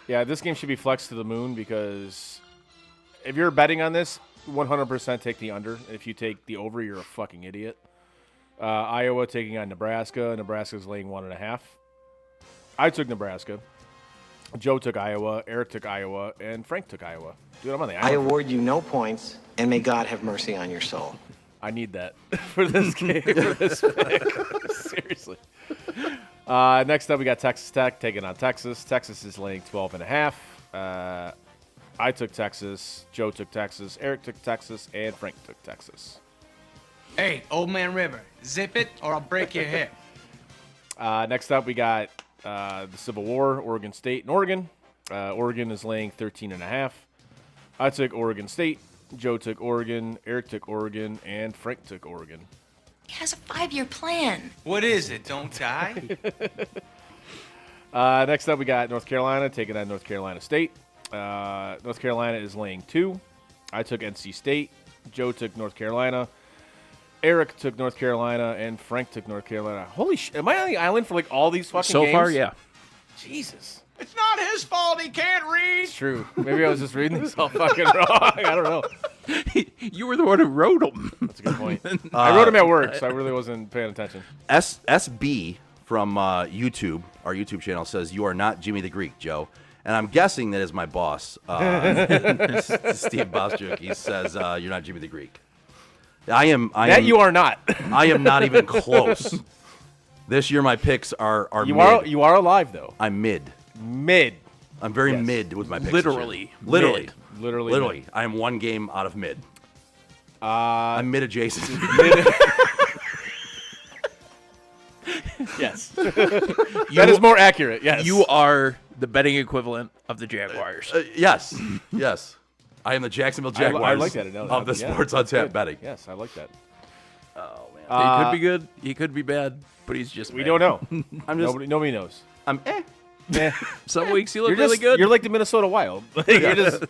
Yeah, this game should be flexed to the moon because if you're betting on this, 100% take the under. If you take the over, you're a fucking idiot. Iowa taking on Nebraska. Nebraska's laying 1.5. I took Nebraska. Joe took Iowa. Eric took Iowa, and Frank took Iowa. Dude, I'm on the
I
Iowa.
award you no points, and may God have mercy on your soul.
I need that for this game, for this pick. Seriously. Next up, we got Texas Tech taking on Texas. Texas is laying 12.5. I took Texas. Joe took Texas. Eric took Texas. And Frank took Texas.
Hey, Old Man River, zip it or I'll break your hip.
Next up, we got the Civil War, Oregon State and Oregon. Oregon is laying 13.5. I took Oregon State. Joe took Oregon. Eric took Oregon. And Frank took Oregon.
He has a 5-year plan.
What is it, don't I?
Next up, we got North Carolina taking on North Carolina State. North Carolina is laying 2. I took NC State. Joe took North Carolina. Eric took North Carolina. And Frank took North Carolina. Holy shit. Am I on the island for like all these fucking games?
So far, yeah.
Jesus.
It's not his fault he can't read.
It's true. Maybe I was just reading these all fucking wrong. I don't know.
You were the one who wrote them.
That's a good point. I wrote them at work, so I really wasn't paying attention.
SB from YouTube, our YouTube channel, says, "You are not Jimmy the Greek, Joe." And I'm guessing that is my boss, Steve Bostruck. He says, "You're not Jimmy the Greek."
You are not.
I am not even close. This year, my picks are
you
mid.
You are alive though.
I'm mid.
Mid.
I'm very mid with my picks.
Literally.
Literally.
Literally.
I am one game out of mid. I'm mid adjacent.
Yes. That is more accurate. Yes.
You are the betting equivalent of the Jaguars.
Yes. Yes. I am the Jacksonville Jaguars
I like that analogy.
of the Sports on Tap betting.
Yes, I like that.
Oh man. He could be good. He could be bad, but he's just.
We
bad.
don't know. Nobody knows.
I'm
Some weeks you look
You're
really good.
You're like the Minnesota Wild. You're just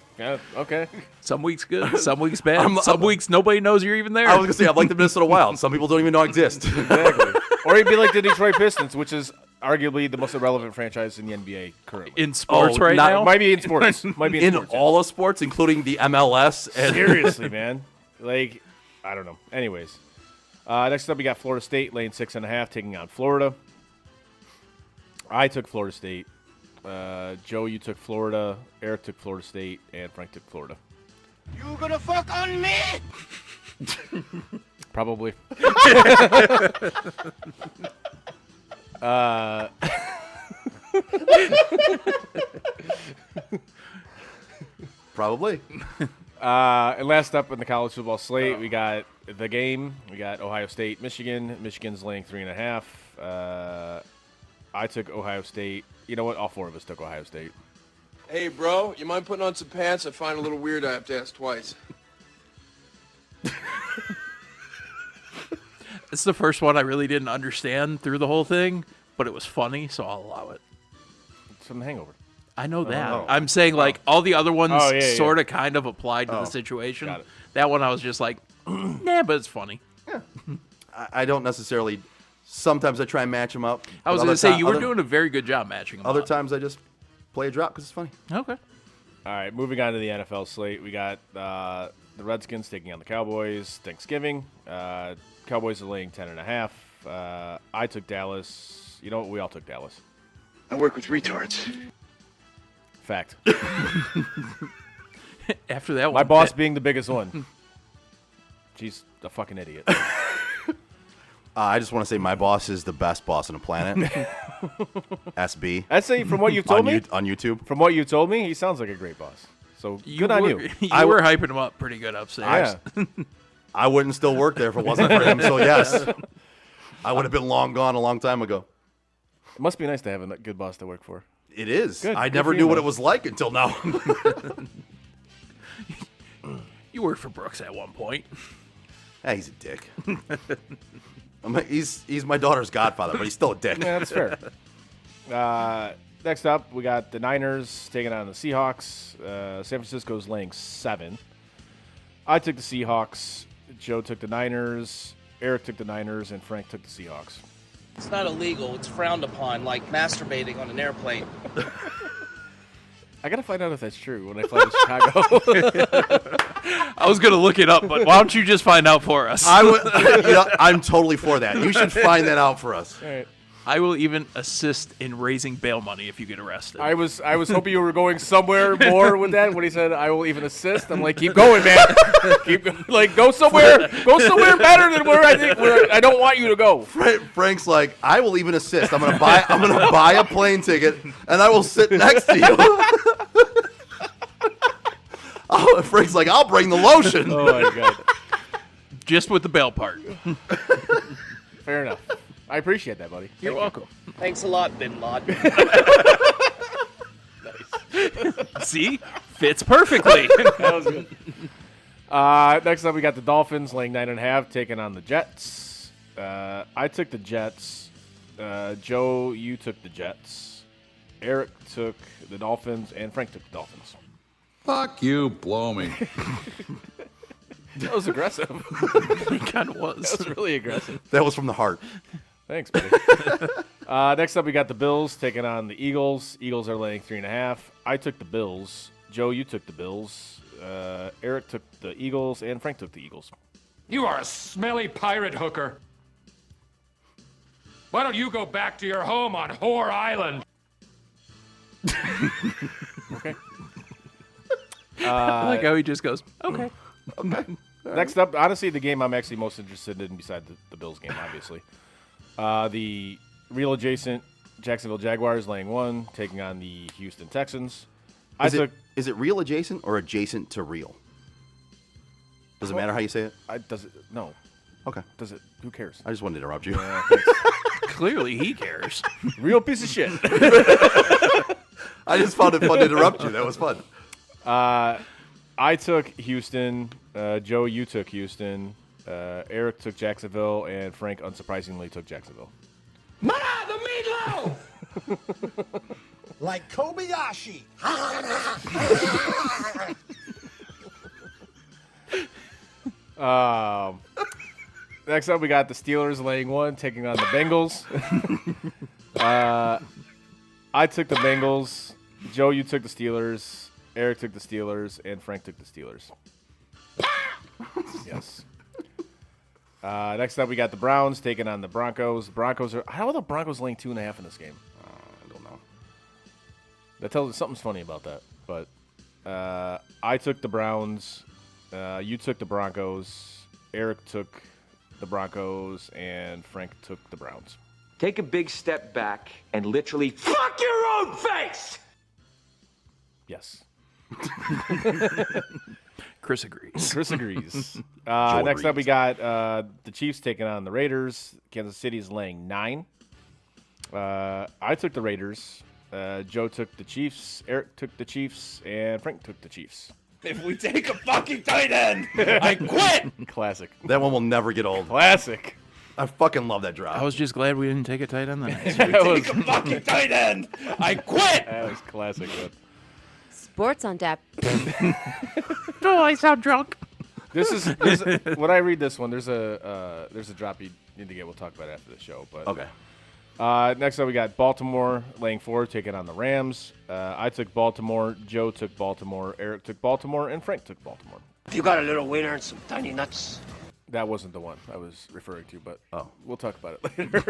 okay.
Some weeks good. Some weeks bad. Some weeks nobody knows you're even there.
I was gonna say I'm like the Minnesota Wild. Some people don't even know I exist.
Exactly. Or you'd be like the Detroit Pistons, which is arguably the most irrelevant franchise in the NBA currently.
In sports right now?
Might be in sports. Might be in sports.
All of sports, including the MLS. And
Seriously, man. Like, I don't know. Anyways. Next up, we got Florida State laying 6.5, taking on Florida. I took Florida State. Joe, you took Florida. Eric took Florida State. And Frank took Florida.
You gonna fuck on me?
Probably.
Probably.
And last up in the college football slate, we got the game. We got Ohio State, Michigan. Michigan's laying 3.5. I took Ohio State. You know what? All four of us took Ohio State.
Hey, bro, you mind putting on some pants? I find it a little weird I have to ask twice.
It's the first one I really didn't understand through the whole thing, but it was funny, so I'll allow it.
It's from The Hangover.
I know that.
know.
I'm saying, like, all the other ones
yeah.
sort of kind of applied to the situation.
Got it.
That one I was just like, nah, but it's funny.
I don't necessarily. Sometimes I try and match them up.
I was
but
going to say,
other
you were
ti-
doing a very good job matching them
Other
up.
times I just play a drop because it's funny.
Okay.
All right, moving on to the NFL slate. We got the Redskins taking on the Cowboys. Thanksgiving. Cowboys are laying 10.5. I took Dallas. You know what? We all took Dallas.
I work with retards.
Fact.
After that one.
My boss being the biggest one. She's a fucking idiot.
I just want to say my boss is the best boss on the planet. SB.
I'd say from what you've told me.
On YouTube.
From what you told me, he sounds like a great boss. So good on you.
You were hyping him up pretty good upstairs.
Yeah.
I wouldn't still work there if it wasn't for him. So yes, I would have been long gone a long time ago.
It must be nice to have a good boss to work for.
It is.
Good.
I
Good
never
for
knew
you,
what
man.
it was like until now.
You worked for Brooks at one point.
Hey, he's a dick. He's my daughter's godfather, but he's still a dick.
Yeah, that's fair. Next up, we got the Niners taking on the Seahawks. San Francisco's laying 7. I took the Seahawks. Joe took the Niners. Eric took the Niners, and Frank took the Seahawks.
It's not illegal. It's frowned upon, like masturbating on an airplane.
I gotta find out if that's true when I fly to Chicago.
I was gonna look it up, but why don't you just find out for us?
I'm totally for that. You should find that out for us.
All right.
I will even assist in raising bail money if you get arrested.
I was hoping you were going somewhere more with that when he said I will even assist. I'm like, keep going, man. Go somewhere better than where I don't want you to go.
Frank's like, I will even assist. I'm gonna buy a plane ticket and I will sit next to you. Oh, Frank's like, I'll bring the lotion.
Oh my God.
Just with the bail part.
Fair enough. I appreciate that, buddy.
You're welcome.
Thanks a lot, Bin Laden.
See? Fits perfectly.
That was good. Next up, we got the Dolphins laying 9.5, taking on the Jets. I took the Jets. Joe, you took the Jets. Eric took the Dolphins, and Frank took the Dolphins.
Fuck you, blow me.
That was aggressive.
It kind of was.
That was really aggressive.
That was from the heart.
Thanks, buddy. Next up, we got the Bills taking on the Eagles. Eagles are laying 3.5. I took the Bills. Joe, you took the Bills. Eric took the Eagles, and Frank took the Eagles.
You are a smelly pirate hooker. Why don't you go back to your home on Whore Island?
Okay.
I like how he just goes, okay.
Next up, honestly, the game I'm actually most interested in beside the Bills game, obviously. The real adjacent Jacksonville Jaguars laying 1, taking on the Houston Texans.
Is it real adjacent or adjacent to real? Does it matter how you say it?
No.
Okay.
Does it? Who cares?
I just wanted to interrupt you.
Clearly he cares.
Real piece of shit.
I just found it fun to interrupt you. That was fun.
I took Houston. Joe, you took Houston. Eric took Jacksonville, and Frank, unsurprisingly, took Jacksonville.
The meatloaf! Like Kobayashi.
Next up, we got the Steelers laying 1, taking on the Bengals. I took the Bengals. Joe, you took the Steelers. Eric took the Steelers, and Frank took the Steelers. Yes. Next up, we got the Browns taking on the Broncos. How are the Broncos laying 2.5 in this game?
I don't know.
That tells us something's funny about that. But I took the Browns. You took the Broncos. Eric took the Broncos, and Frank took the Browns.
Take a big step back and literally fuck your own face!
Yes.
Chris agrees.
Next up, we got the Chiefs taking on the Raiders. Kansas City is laying 9. I took the Raiders. Joe took the Chiefs. Eric took the Chiefs. And Frank took the Chiefs.
If we take a fucking tight end, I quit!
Classic.
That one will never get old.
Classic.
I fucking love that drop.
I was just glad we didn't take a tight end then.
If we take a fucking tight end, I quit!
That was classic.
Sports on Tap.
Oh, I sound drunk.
This is when I read this one. There's a drop you need to get. We'll talk about it after the show. But
okay.
Next up, we got Baltimore laying 4, taking on the Rams. I took Baltimore. Joe took Baltimore. Eric took Baltimore, and Frank took Baltimore.
You got a little wiener and some tiny nuts.
That wasn't the one I was referring to, but we'll talk about it later.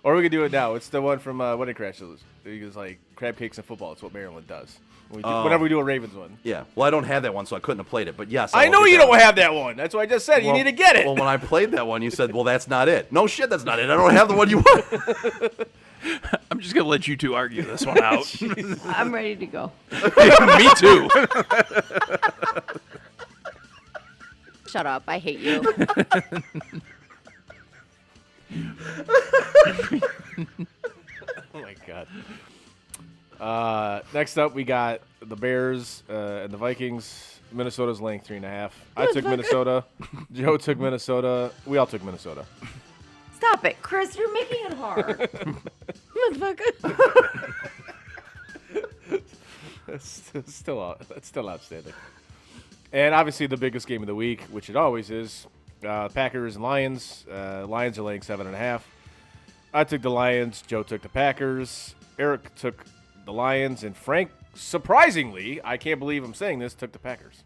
Or we could do it now. It's the one from Wedding Crashers. It's like crab cakes and football. It's what Maryland does. Whenever we do a Ravens one.
Yeah. Well, I don't have that one, so I couldn't have played it. But yes,
I know you don't have that one. That's what I just said. You need to get it.
Well, when I played that one, you said, "Well, that's not it." No shit, that's not it. I don't have the one you want.
I'm just gonna let you two argue this one out.
I'm ready to go.
Me too.
Shut up. I hate you.
Oh my god. Next up, we got the Bears and the Vikings. Minnesota's laying 3.5. I took Minnesota. Joe took Minnesota. We all took Minnesota.
Stop it, Chris. You're making it hard. Motherfucker.
That's still outstanding. And obviously the biggest game of the week, which it always is, Packers and Lions. Lions are laying 7.5. I took the Lions. Joe took the Packers. Eric took the Lions. And Frank, surprisingly, I can't believe I'm saying this, took the Packers.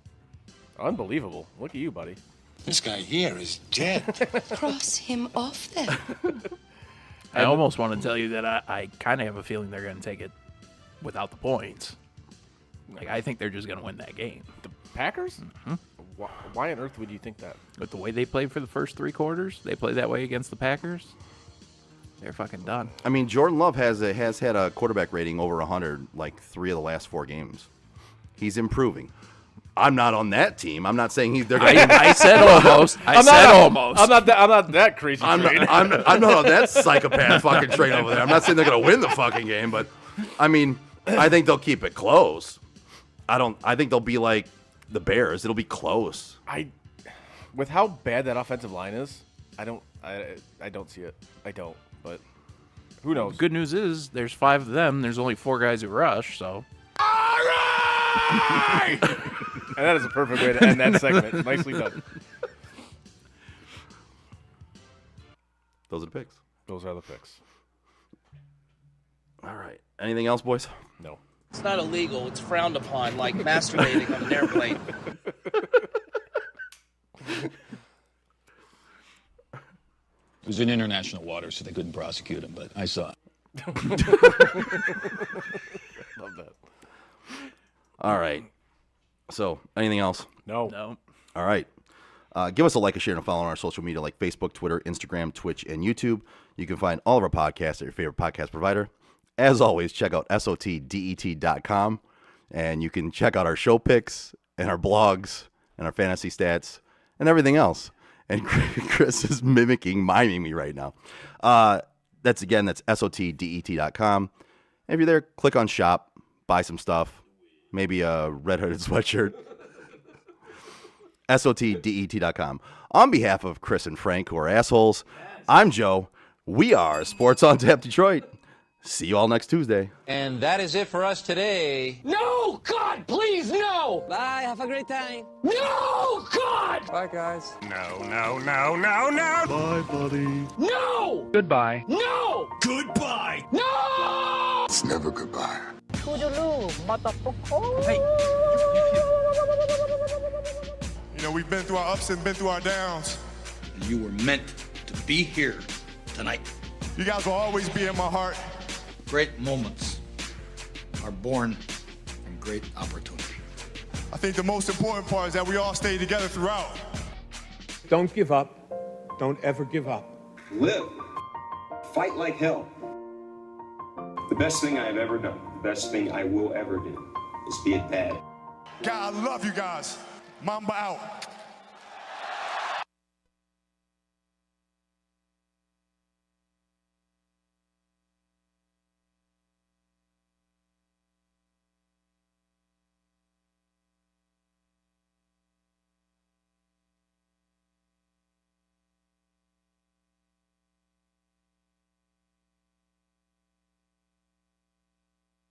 Unbelievable. Look at you, buddy.
This guy here is dead.
Cross him off then.
I almost want to tell you that I kind of have a feeling they're going to take it without the points. Like, I think they're just going to win that game.
The Packers?
Mm-hmm.
Why on earth would you think that?
With the way they played for the first 3 quarters, they played that way against the Packers. They're fucking done.
I mean, Jordan Love has had a quarterback rating over 100 like 3 of the last 4 games. He's improving. I'm not on that team. I'm not saying they're going to.
I said almost. Almost.
I'm not that crazy.
I'm not on that psychopath fucking train over there. I'm not saying they're going to win the fucking game, but I mean, I think they'll keep it close. I think they'll be like the Bears. It'll be close.
With how bad that offensive line is, I don't see it. I don't. But who knows?
Good news is there's 5 of them. There's only 4 guys who rush. So.
All right. And that is a perfect way to end that segment. Nicely done.
Those are the picks.
Those are the picks.
All right. Anything else, boys?
No.
It's not illegal. It's frowned upon, like masturbating on an airplane.
It was in international water, so they couldn't prosecute him, but I saw it.
Love that.
All right. So, anything else?
No.
All right. Give us a like, a share, and a follow on our social media like Facebook, Twitter, Instagram, Twitch, and YouTube. You can find all of our podcasts at your favorite podcast provider. As always, check out SOTDET.com, and you can check out our show picks and our blogs and our fantasy stats and everything else. And Chris is miming me right now. That's SOTDET.com. And if you're there, click on shop, buy some stuff, maybe a Red Hooded sweatshirt. SOTDET.com. On behalf of Chris and Frank, who are assholes, I'm Joe. We are Sports on Tap Detroit. See you all next Tuesday.
And that is it for us today.
No! God, please, no!
Bye. Have a great time.
No! God!
Bye, guys.
No!
Bye, buddy.
No!
Goodbye.
No!
Goodbye.
No!
It's never goodbye.
You know, we've been through our ups and been through our downs.
And you were meant to be here tonight.
You guys will always be in my heart.
Great moments are born from great opportunity.
I think the most important part is that we all stay together throughout.
Don't give up. Don't ever give up.
Live. Fight like hell. The best thing I have ever done, the best thing I will ever do, is be a dad.
God, I love you guys. Mamba out.